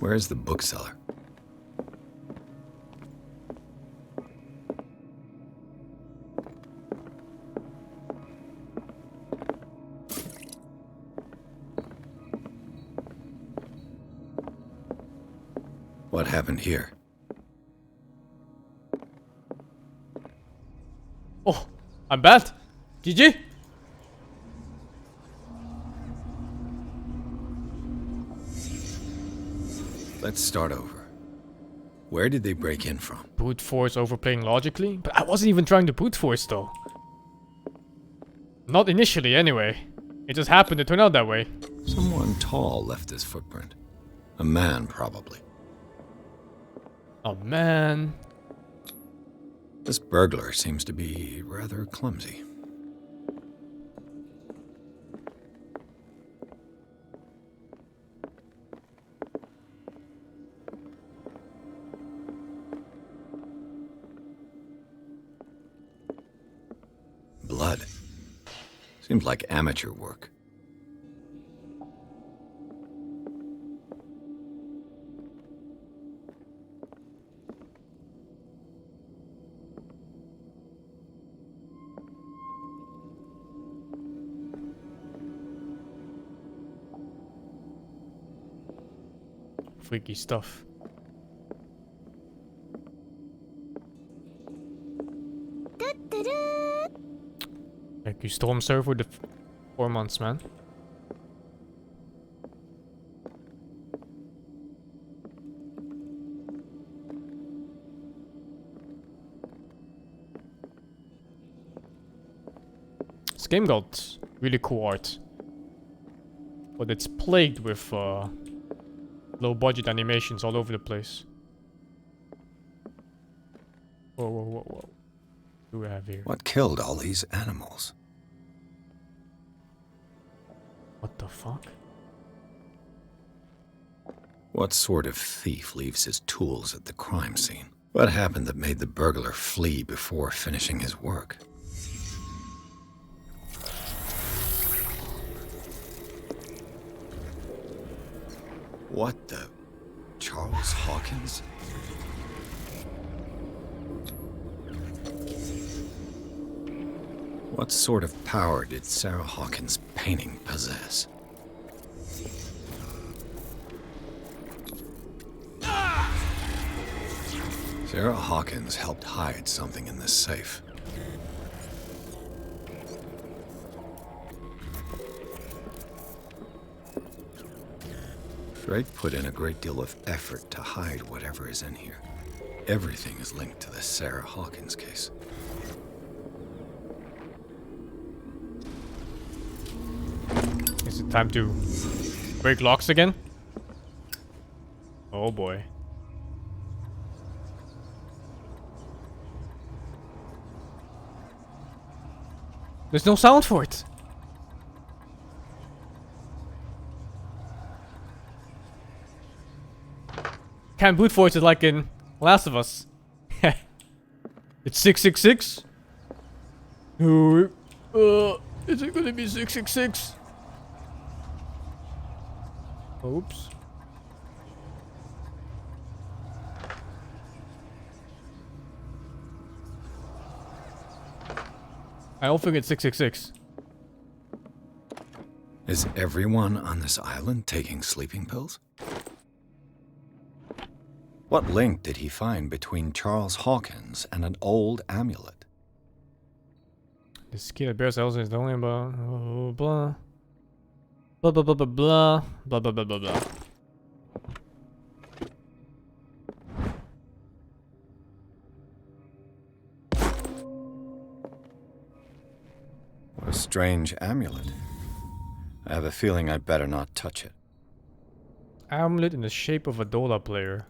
S1: Where is the bookseller? What happened here?
S2: Oh, I'm bad. GG.
S1: Let's start over. Where did they break in from?
S2: Brute force overplaying logically? But I wasn't even trying to brute force though. Not initially anyway. It just happened to turn out that way.
S1: Someone tall left this footprint. A man, probably.
S2: Oh man.
S1: This burglar seems to be rather clumsy. Blood. Seems like amateur work.
S2: Freaky stuff. Thank you, Storm Server, for the 4 months, man. This game got really cool art, but it's plagued with low-budget animations all over the place. Whoa, whoa, whoa, whoa. What do we have here?
S1: What killed all these animals?
S2: What the fuck?
S1: What sort of thief leaves his tools at the crime scene? What happened that made the burglar flee before finishing his work? What the... Charles Hawkins? What sort of power did Sarah Hawkins' painting possess? Sarah Hawkins helped hide something in this safe. Drake put in a great deal of effort to hide whatever is in here. Everything is linked to the Sarah Hawkins case.
S2: Is it time to break locks again? Oh boy. There's no sound for it. Can't brute force it like in Last of Us. It's 666. Is it gonna be 666? Oops. I don't think it's 666.
S1: Is everyone on this island taking sleeping pills? What link did he find between Charles Hawkins and an old amulet?
S2: This kid that bears cells is only about blah blah blah blah blah blah blah blah blah blah blah.
S1: What a strange amulet. I have a feeling I'd better not touch it.
S2: Amulet in the shape of a Dola player.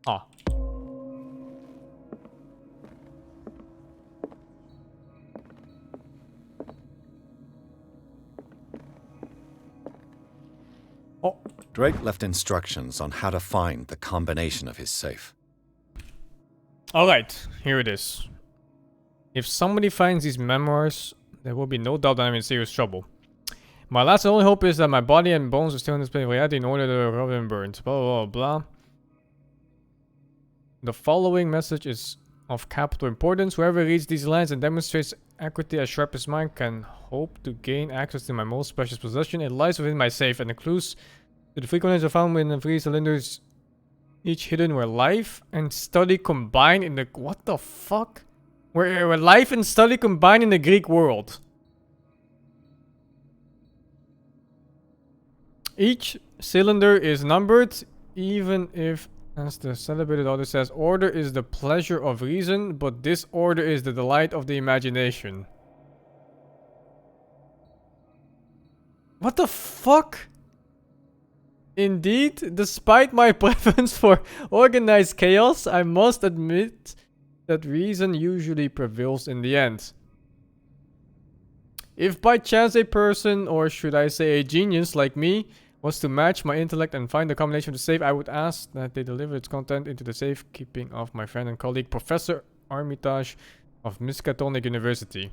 S2: Ah. Oh.
S1: Drake left instructions on how to find the combination of his safe.
S2: Alright, here it is. If somebody finds these memoirs, there will be no doubt that I'm in serious trouble. My last and only hope is that my body and bones are still in this plane of reality in order to recover and burn. Blah blah blah. The following message is of capital importance. Whoever reads these lines and demonstrates equity as sharp as mine can hope to gain access to my most precious possession. It lies within my safe and includes The three components are found in the three cylinders, each hidden where life and study combine in the... What the fuck? Where life and study combine in the Greek world. Each cylinder is numbered, even if, as the celebrated author says, order is the pleasure of reason, but disorder is the delight of the imagination. What the fuck? Indeed, despite my preference for organized chaos, I must admit that reason usually prevails in the end. If by chance a person, or should I say a genius like me, was to match my intellect and find the combination of the safe, I would ask that they deliver its content into the safekeeping of my friend and colleague, Professor Armitage of Miskatonic University.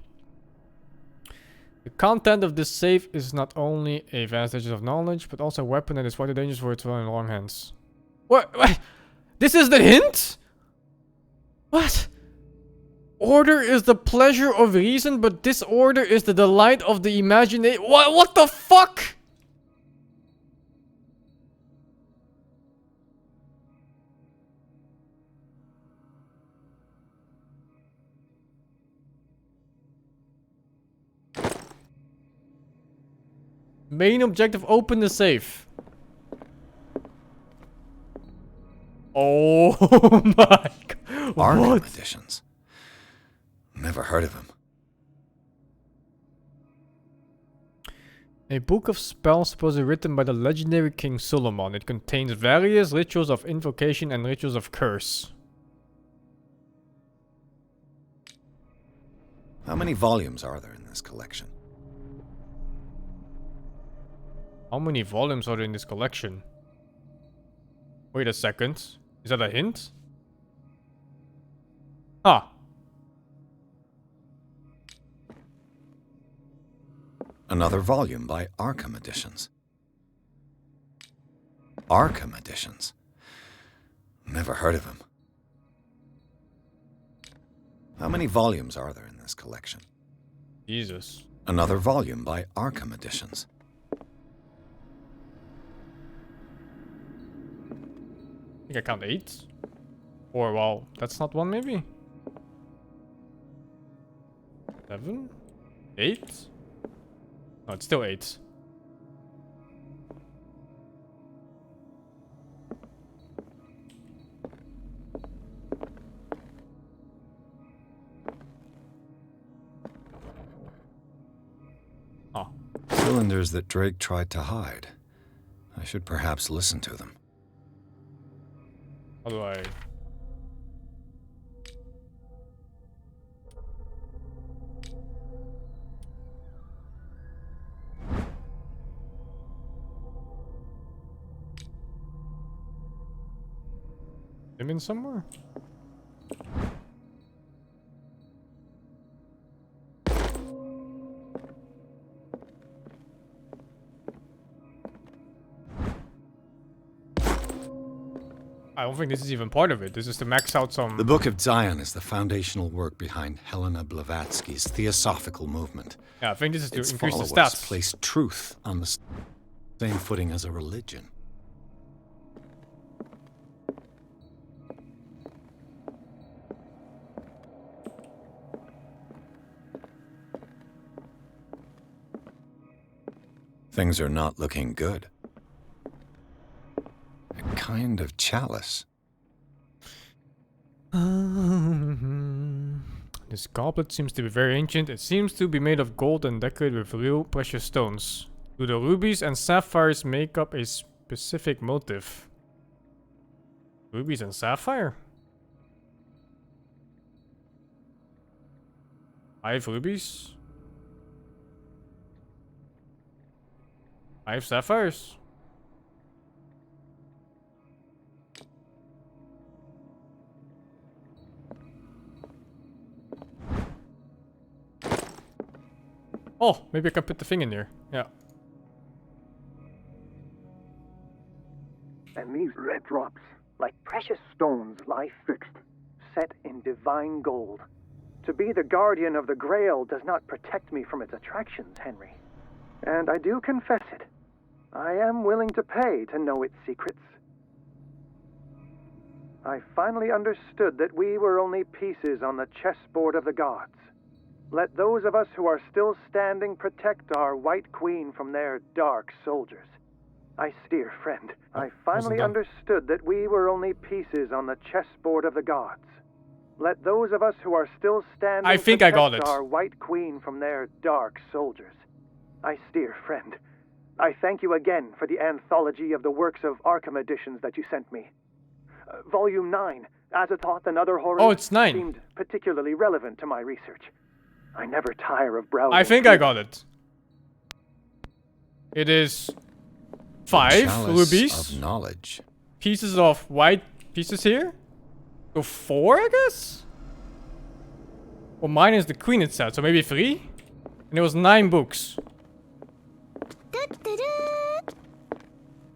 S2: The content of this safe is not only a vast edge of knowledge, but also a weapon that is far too dangerous for its in long hands. What? This is the hint? What? Order is the pleasure of reason, but disorder is the delight of the imagination. What the fuck? Main objective, open the safe. Oh my god.
S1: Arkham editions. Never heard of him.
S2: A book of spells supposedly written by the legendary King Solomon. It contains various rituals of invocation and rituals of curse.
S1: How many volumes are there in this collection?
S2: How many volumes are there in this collection? Wait a second. Is that a hint? Ah.
S1: Another volume by Arkham Editions. Arkham Editions. Never heard of him. How many volumes are there in this collection?
S2: Jesus.
S1: Another volume by Arkham Editions.
S2: I think I count 8. Or, well, that's not one maybe? 7? 8? No, it's still 8. Oh.
S1: Cylinders that Drake tried to hide. I should perhaps listen to them.
S2: How do I... him in somewhere? I don't think this is even part of it. This is to max out some...
S1: The Book of Zion is the foundational work behind Helena Blavatsky's theosophical movement.
S2: Yeah, I think this is to
S1: Its
S2: increase the
S1: followers
S2: stats.
S1: place truth on the same footing as a religion. Things are not looking good. A kind of chalice.
S2: This goblet seems to be very ancient. It seems to be made of gold and decorated with real precious stones. Do the rubies and sapphires make up a specific motif? Rubies and sapphire? 5 rubies? 5 sapphires? Oh, maybe I can put the thing in there. Yeah.
S9: And these red drops, like precious stones, lie fixed, set in divine gold. To be the guardian of the Grail does not protect me from its attractions, Henry. And I do confess it. I am willing to pay to know its secrets. I finally understood that we were only pieces on the chessboard of the gods. Let those of us who are still standing protect our White Queen from their dark soldiers. Dear friend, I finally
S2: done.
S9: understood that we were only pieces on the chessboard of the gods. Let those of us who are still standing
S2: I think I got
S9: protect
S2: it.
S9: our White Queen from their dark soldiers. Dear friend, I thank you again for the anthology of the works of Arkham editions that you sent me. Volume 9, Azathoth and Other Horrors,
S2: Oh, it's 9.
S9: seemed particularly relevant to my research. I never tire of browsing.
S2: I think
S9: through
S2: I got it. It is 5
S1: Chalice
S2: rubies.
S1: of knowledge.
S2: Pieces of white pieces here. So 4, I guess? Well, mine is the queen itself, so maybe 3? And it was 9 books.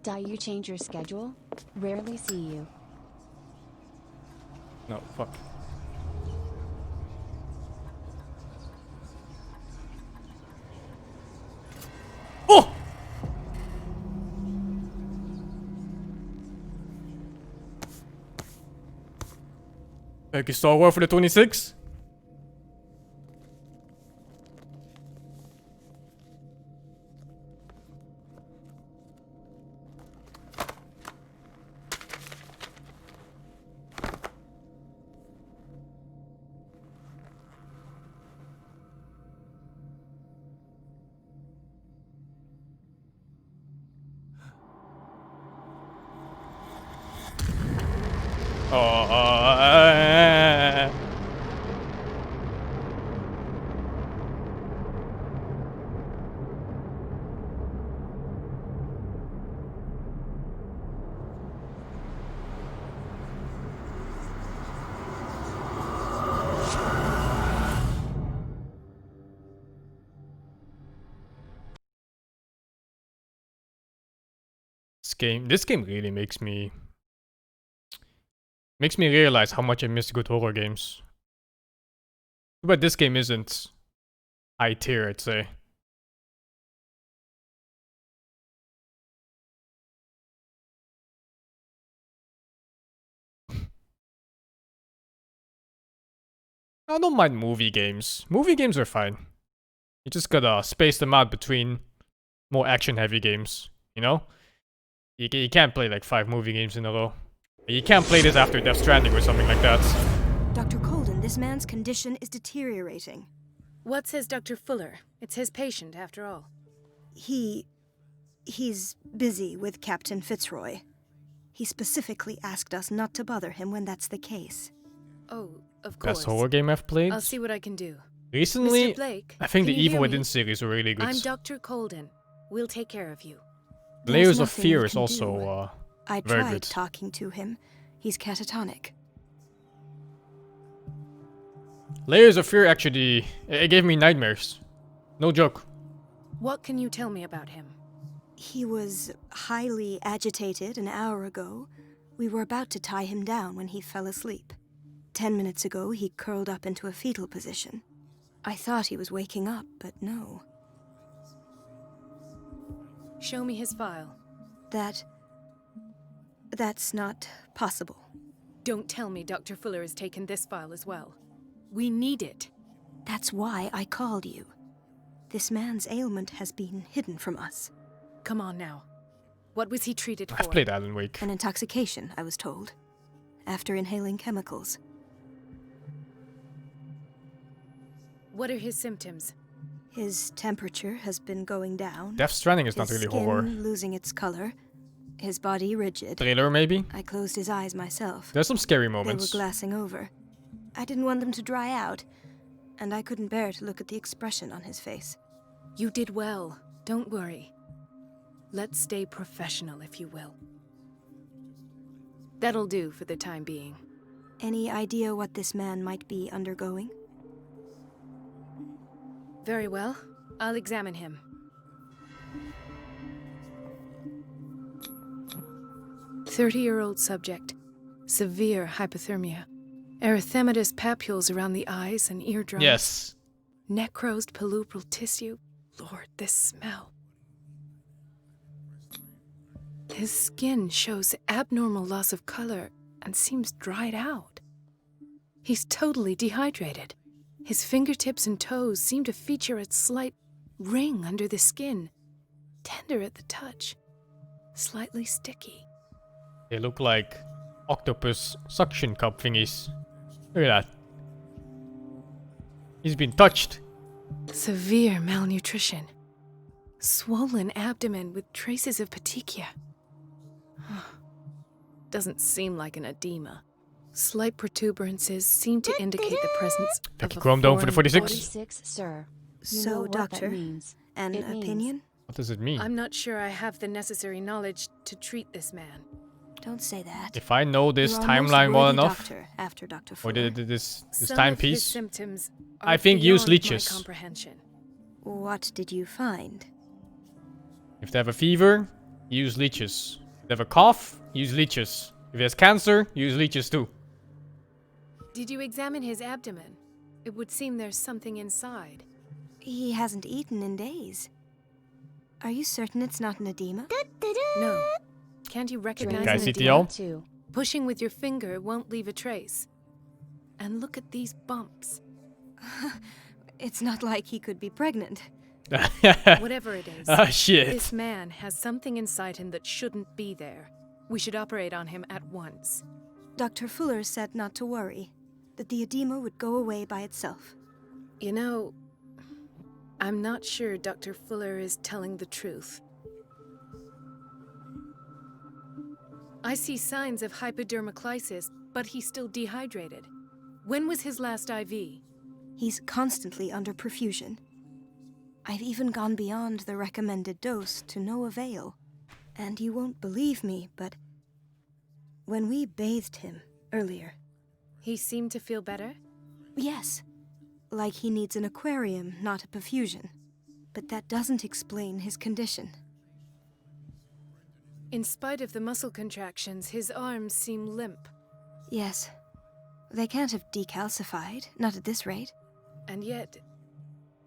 S4: Do you change your schedule? Rarely see you.
S2: No, fuck. Oh! Thank you, Star Wars, for the 26. Oh, this game really makes me realize how much I miss good horror games. But this game isn't high tier, I'd say. I don't mind movie games. Movie games are fine. You just gotta space them out between more action-heavy games, you know? You can't play like 5 movie games in a row. You can't play this after Death Stranding or something like that.
S10: Dr. Colden, this man's condition is deteriorating.
S6: What says Dr. Fuller? It's his patient, after all.
S10: He's busy with Captain Fitzroy. He specifically asked us not to bother him when that's the case.
S6: Oh, of course.
S2: Best horror game I've played?
S6: I'll see what I can do.
S2: Recently,
S6: Mr. Blake,
S2: I think
S6: can
S2: the
S6: you
S2: Evil
S6: hear
S2: Within
S6: me?
S2: series were really good.
S6: I'm Dr. Colden. We'll take care of you.
S2: Layers of
S10: nothing
S2: Fear
S10: we
S2: is
S10: can
S2: also
S10: do. I
S2: very
S10: tried
S2: good.
S10: talking to him. He's catatonic.
S2: Layers of Fear actually, it gave me nightmares. No joke.
S6: What can you tell me about him?
S10: He was highly agitated an hour ago. We were about to tie him down when he fell asleep. 10 minutes ago, he curled up into a fetal position. I thought he was waking up, but no.
S6: Show me his file.
S10: That's not possible.
S6: Don't tell me Dr. Fuller has taken this file as well. We need it.
S10: That's why I called you. This man's ailment has been hidden from us.
S6: Come on now. What was he treated for?
S2: I've played Alan Wake.
S10: An intoxication, I was told. After inhaling chemicals.
S6: What are his symptoms?
S10: His temperature has been going down.
S2: Death Stranding is not
S10: His
S2: really
S10: skin
S2: horror.
S10: losing its color. His body rigid.
S2: Thriller, maybe?
S10: I closed his eyes myself.
S2: There's some scary
S10: They were
S2: moments.
S10: glassing over. I didn't want them to dry out, and I couldn't bear to look at the expression on his face.
S6: You did well. Don't worry. Let's stay professional, if you will. That'll do for the time being.
S10: Any idea what this man might be undergoing?
S6: Very well. I'll examine him. "30-year-old subject. Severe hypothermia. Erythematous papules around the eyes and eardrums.
S2: Yes.
S6: Necrosed palpebral tissue. Lord, this smell. His skin shows abnormal loss of color and seems dried out. He's totally dehydrated. His fingertips and toes seem to feature a slight ring under the skin, tender at the touch, slightly sticky.
S2: They look like octopus suction cup thingies. Look at that. He's been touched.
S6: Severe malnutrition. Swollen abdomen with traces of petechia. Doesn't seem like an edema. Slight protuberances seem to indicate the presence
S2: Thank
S6: of
S2: you,
S6: a
S2: Chrome Dome, for the
S6: foreign
S2: 46.
S6: body.
S4: 46, sir. You
S10: So,
S4: know what that
S10: doctor,
S4: means.
S10: an
S4: It means-
S10: opinion?
S2: What does it mean?
S6: I'm not sure I have the necessary knowledge to treat this man.
S10: Don't say that.
S2: If I know this
S10: You're our most
S2: timeline well
S10: worthy
S2: enough,
S10: doctor after Dr.
S2: or
S10: Fuller.
S2: this
S6: Some of his
S2: timepiece,
S6: symptoms
S2: I
S6: are
S2: think use
S6: beyond my
S2: leeches.
S6: comprehension.
S10: What did you find?
S2: if they have a fever, use leeches. If they have a cough, use leeches. If he has cancer, use leeches too.
S6: Did you examine his abdomen? It would seem there's something inside.
S10: He hasn't eaten in days. Are you certain it's not an edema?
S6: No. Can't you recognize
S2: Guys,
S6: an
S2: CTO?
S6: edema?
S4: Too.
S6: Pushing with your finger won't leave a trace. And look at these bumps.
S10: It's not like he could be pregnant.
S6: Whatever it is,
S2: Ah, shit.
S6: this man has something inside him that shouldn't be there. We should operate on him at once.
S10: Dr. Fuller said not to worry, that the edema would go away by itself.
S6: You know, I'm not sure Dr. Fuller is telling the truth. I see signs of hypodermoclysis, but he's still dehydrated. When was his last IV?
S10: He's constantly under perfusion. I've even gone beyond the recommended dose to no avail. And you won't believe me, but when we bathed him earlier,
S6: He seemed to feel better?
S10: yes, like he needs an aquarium, not a perfusion. But that doesn't explain his condition.
S6: In spite of the muscle contractions, his arms seem limp.
S10: Yes, they can't have decalcified, not at this rate.
S6: And yet,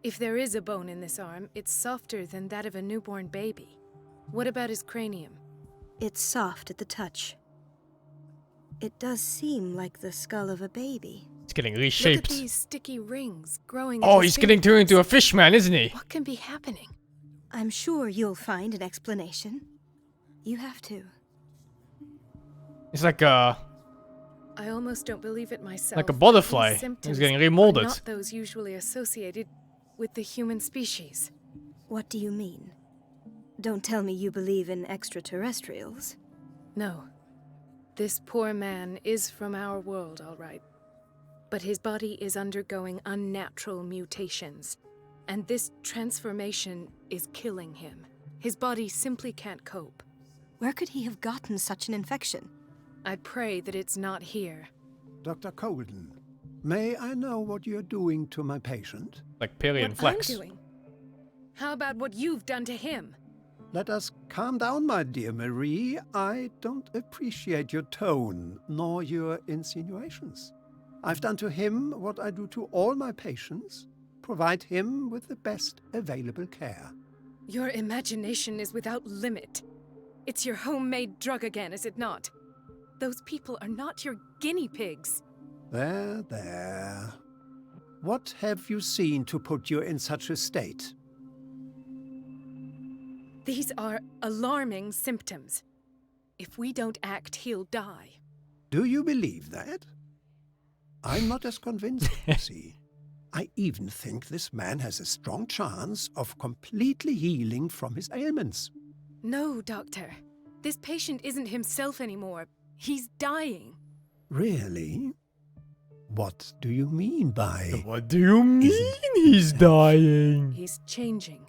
S6: if there is a bone in this arm, it's softer than that of a newborn baby. What about his cranium?
S10: It's soft at the touch. It does seem like the skull of a baby.
S2: He's getting
S6: Look at
S2: reshaped.
S6: these sticky rings growing.
S2: Oh,
S6: at his
S2: he's getting turned into a
S6: fingertips.
S2: fish man, isn't he?
S6: What can be happening?
S10: I'm sure you'll find an explanation. You have to.
S2: It's like a
S6: I almost don't believe it myself.
S2: Like a butterfly.
S6: These
S2: He's
S6: symptoms
S2: getting
S6: are
S2: remolded.
S6: not those usually associated with the human species.
S10: What do you mean? Don't tell me you believe in extraterrestrials.
S6: No. This poor man is from our world, all right. But his body is undergoing unnatural mutations. And this transformation is killing him. His body simply can't cope.
S10: Where could he have gotten such an infection?
S6: I pray that it's not here.
S11: Dr. Colden, may I know what you're doing to my patient?
S2: Like Perry and
S6: What
S2: Flex.
S6: I'm doing? How about what you've done to him?
S11: Let us calm down, my dear Marie. I don't appreciate your tone, nor your insinuations. I've done to him what I do to all my patients, provide him with the best available care.
S6: Your imagination is without limit. It's your homemade drug again, is it not? Those people are not your guinea pigs.
S11: There, there. What have you seen to put you in such a state?
S6: These are alarming symptoms. If we don't act, he'll die.
S11: Do you believe that? I'm not as convinced, you see. I even think this man has a strong chance of completely healing from his ailments.
S6: No, Doctor. This patient isn't himself anymore. He's dying.
S11: Really? What do you mean by...
S2: What do you mean he's dying?
S6: He's changing.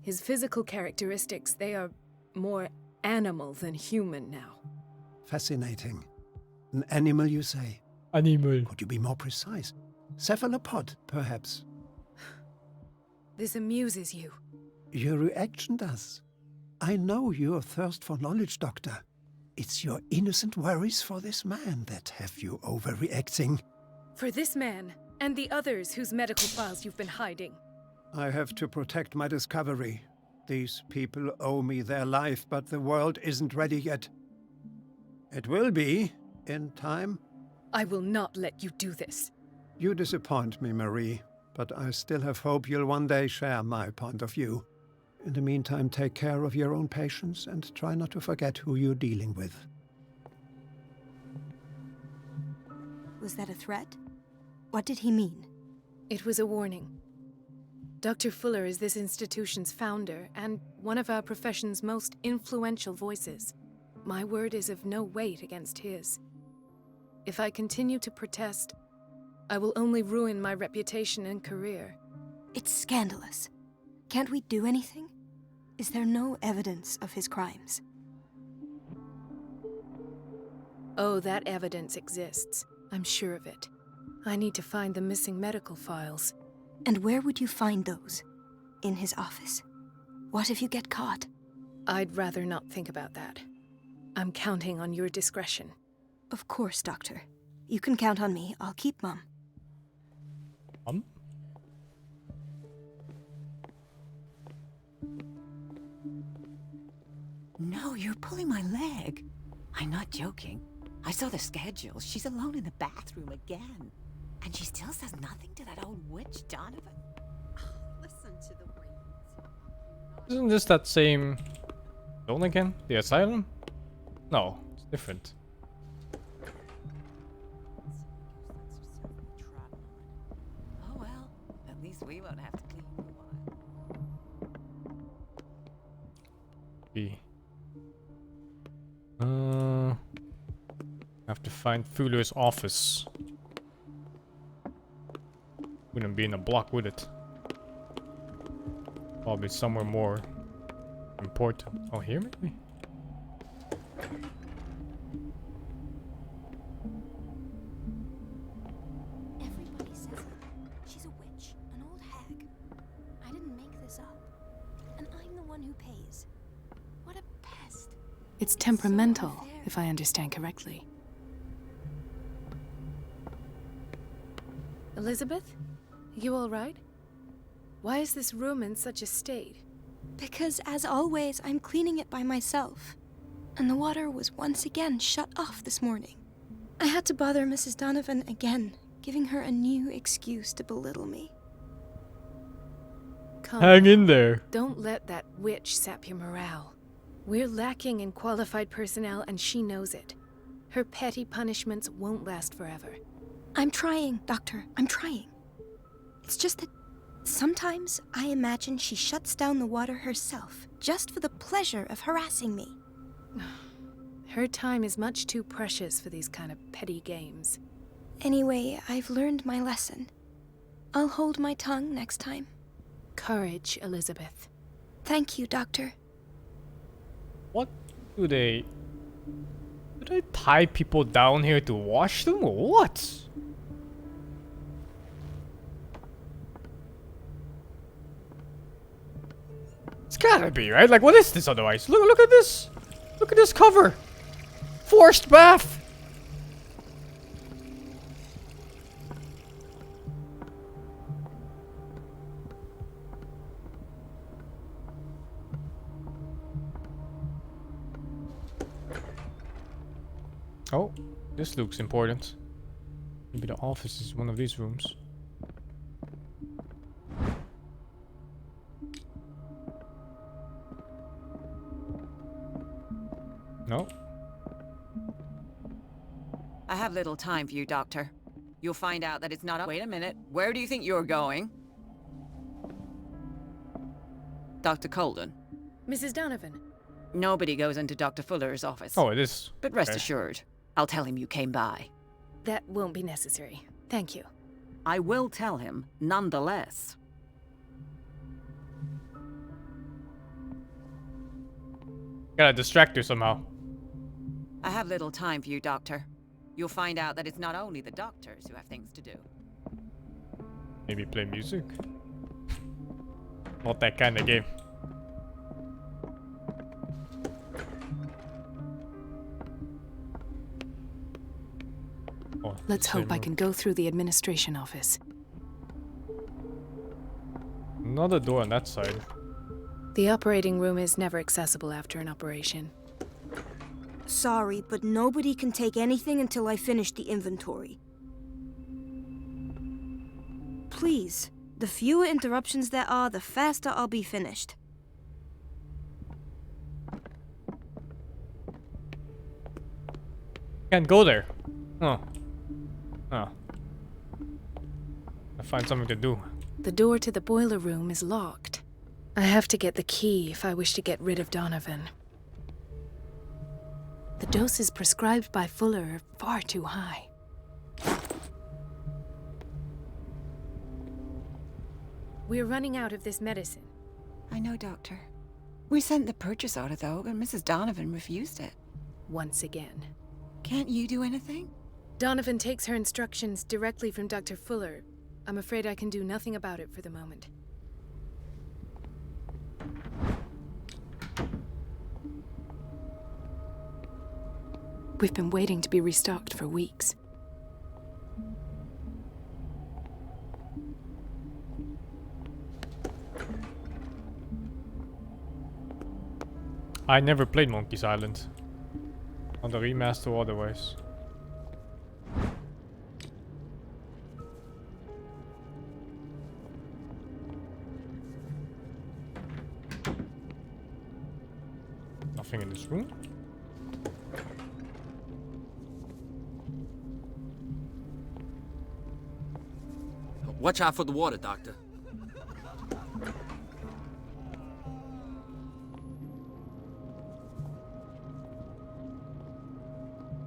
S6: His physical characteristics, they are more animal than human now.
S11: Fascinating. An animal, you say?
S2: Animal.
S11: Could you be more precise? Cephalopod, perhaps?
S6: This amuses you.
S11: Your reaction does. I know your thirst for knowledge, Doctor. It's your innocent worries for this man that have you overreacting.
S6: For this man, and the others whose medical files you've been hiding.
S11: I have to protect my discovery. These people owe me their life, but the world isn't ready yet. It will be, in time.
S6: I will not let you do this.
S11: You disappoint me, Marie, but I still have hope you'll one day share my point of view. In the meantime, take care of your own patients and try not to forget who you're dealing with.
S10: Was that a threat? What did he mean?
S6: It was a warning. Dr. Fuller is this institution's founder and one of our profession's most influential voices. My word is of no weight against his. If I continue to protest, I will only ruin my reputation and career.
S10: It's scandalous. Can't we do anything? Is there no evidence of his crimes?
S6: Oh, that evidence exists. I'm sure of it. I need to find the missing medical files.
S10: And where would you find those? In his office? What if you get caught?
S6: I'd rather not think about that. I'm counting on your discretion.
S10: Of course, Doctor. You can count on me. I'll keep Mum.
S2: Mum?
S7: No, you're pulling my leg. I'm not joking. I saw the schedule. She's alone in the bathroom again. And she still says nothing to that old witch, Donovan. Listen to the way.
S2: Isn't this that same zone again? The asylum? No, it's different.
S7: Oh well, at least we won't have to clean for a while.
S2: Have to find Fuller's office. Wouldn't be in a block, would it? Probably somewhere more important. Oh, here maybe?
S10: Everybody says it. She's a witch, an old hag. I didn't make this up. And I'm the one who pays. What a pest.
S6: It's temperamental, if I understand correctly. Elizabeth? You all right? Why is this room in such a state?
S10: Because, as always, I'm cleaning it by myself. And the water was once again shut off this morning. I had to bother Mrs. Donovan again, giving her a new excuse to belittle me.
S6: Come,
S2: Hang in there.
S6: don't let that witch sap your morale. We're lacking in qualified personnel and she knows it. Her petty punishments won't last forever.
S10: I'm trying, Doctor. I'm trying. It's just that sometimes I imagine she shuts down the water herself, just for the pleasure of harassing me.
S6: Her time is much too precious for these kind of petty games.
S10: Anyway, I've learned my lesson. I'll hold my tongue next time.
S6: Courage, Elizabeth.
S10: Thank you, Doctor.
S2: What do they... Do they tie people down here to wash them or what? It's gotta be, right? Like, what is this otherwise? Look at this! Look at this cover! Forced bath! Oh, this looks important. Maybe the office is one of these rooms. No.
S7: I have little time for you, Doctor. You'll find out that it's not a— Wait a minute. Where do you think you're going? Dr. Colden.
S6: Mrs. Donovan.
S7: Nobody goes into Dr. Fuller's office.
S2: Oh, it is.
S7: But rest
S2: Okay.
S7: assured, I'll tell him you came by.
S6: That won't be necessary. Thank you.
S7: I will tell him, nonetheless.
S2: Gotta distract her somehow.
S7: I have little time for you, Doctor. You'll find out that it's not only the doctors who have things to do.
S2: Maybe play music? Not that kind of game. Oh,
S6: Let's
S2: same
S6: hope I
S2: room.
S6: can go through the administration office.
S2: Another door on that side.
S6: The operating room is never accessible after an operation.
S10: Sorry, but nobody can take anything until I finish the inventory. Please, the fewer interruptions there are, the faster I'll be finished.
S2: Can't go there. Oh. Oh. I find something to do.
S6: The door to the boiler room is locked. I have to get the key if I wish to get rid of Donovan. The doses prescribed by Fuller are far too high. We're running out of this medicine.
S7: I know, Doctor. We sent the purchase order, though, but Mrs. Donovan refused it.
S6: Once again.
S7: Can't you do anything?
S6: Donovan takes her instructions directly from Dr. Fuller. I'm afraid I can do nothing about it for the moment. We've been waiting to be restocked for weeks.
S2: I never played Monkey's Island. On the remaster or otherwise. Nothing in this room.
S3: Watch out for the water, Doctor.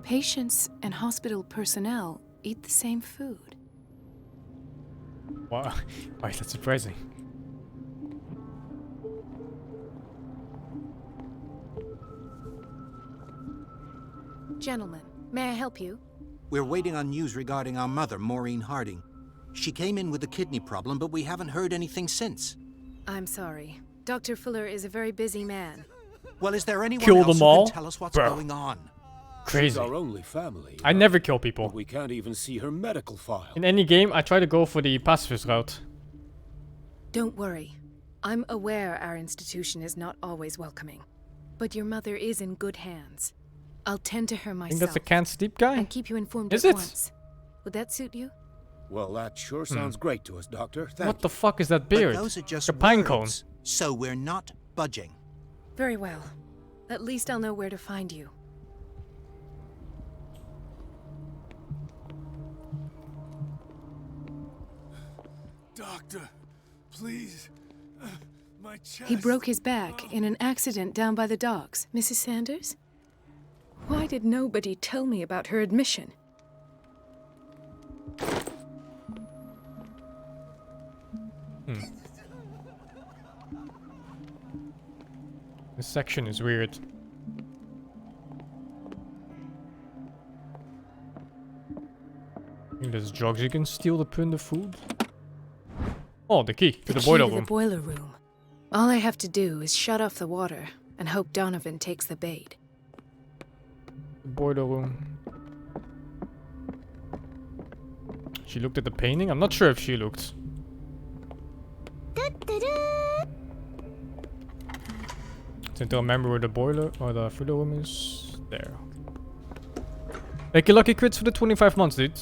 S6: Patients and hospital personnel eat the same food.
S2: Wow. Why is that surprising?
S6: Gentlemen, may I help you?
S12: We're waiting on news regarding our mother, Maureen Harding. She came in with a kidney problem, but we haven't heard anything since.
S6: I'm sorry. Dr. Fuller is a very busy man.
S12: Well, is there anyone
S2: Kill
S12: else
S2: them
S12: who
S2: all?
S12: can tell us what's
S2: Bro.
S12: going on?
S2: Crazy.
S13: She's our only family.
S2: I never kill people.
S13: We can't even see her medical file.
S2: In any game, I try to go for the pacifist route.
S6: Don't worry. I'm aware our institution is not always welcoming. But your mother is in good hands. I'll tend to her
S2: I
S6: myself.
S2: think that's the can't sleep guy?
S6: And keep you informed
S2: Is
S6: at
S2: it?
S6: once. Would that suit you?
S13: Well, that sure sounds great to us, Doctor. Thank
S2: What the fuck is that beard?
S12: But those are just
S2: A pine cone.
S12: words, so we're not budging.
S6: Very well. At least I'll know where to find you.
S13: Doctor, please. My chest.
S6: He broke his back in an accident down by the docks. Mrs. Sanders? Why did nobody tell me about her admission?
S2: This section is weird. I think there's drugs you can steal to put in the food. Oh, the key to the boiler room.
S6: The boiler room. All I have to do is shut off the water and hope Donovan takes the bait.
S2: The boiler room. She looked at the painting? I'm not sure if she looked. Since I remember where the boiler or the filler room is. There. Thank you, Lucky Crits, for the 25 months, dude.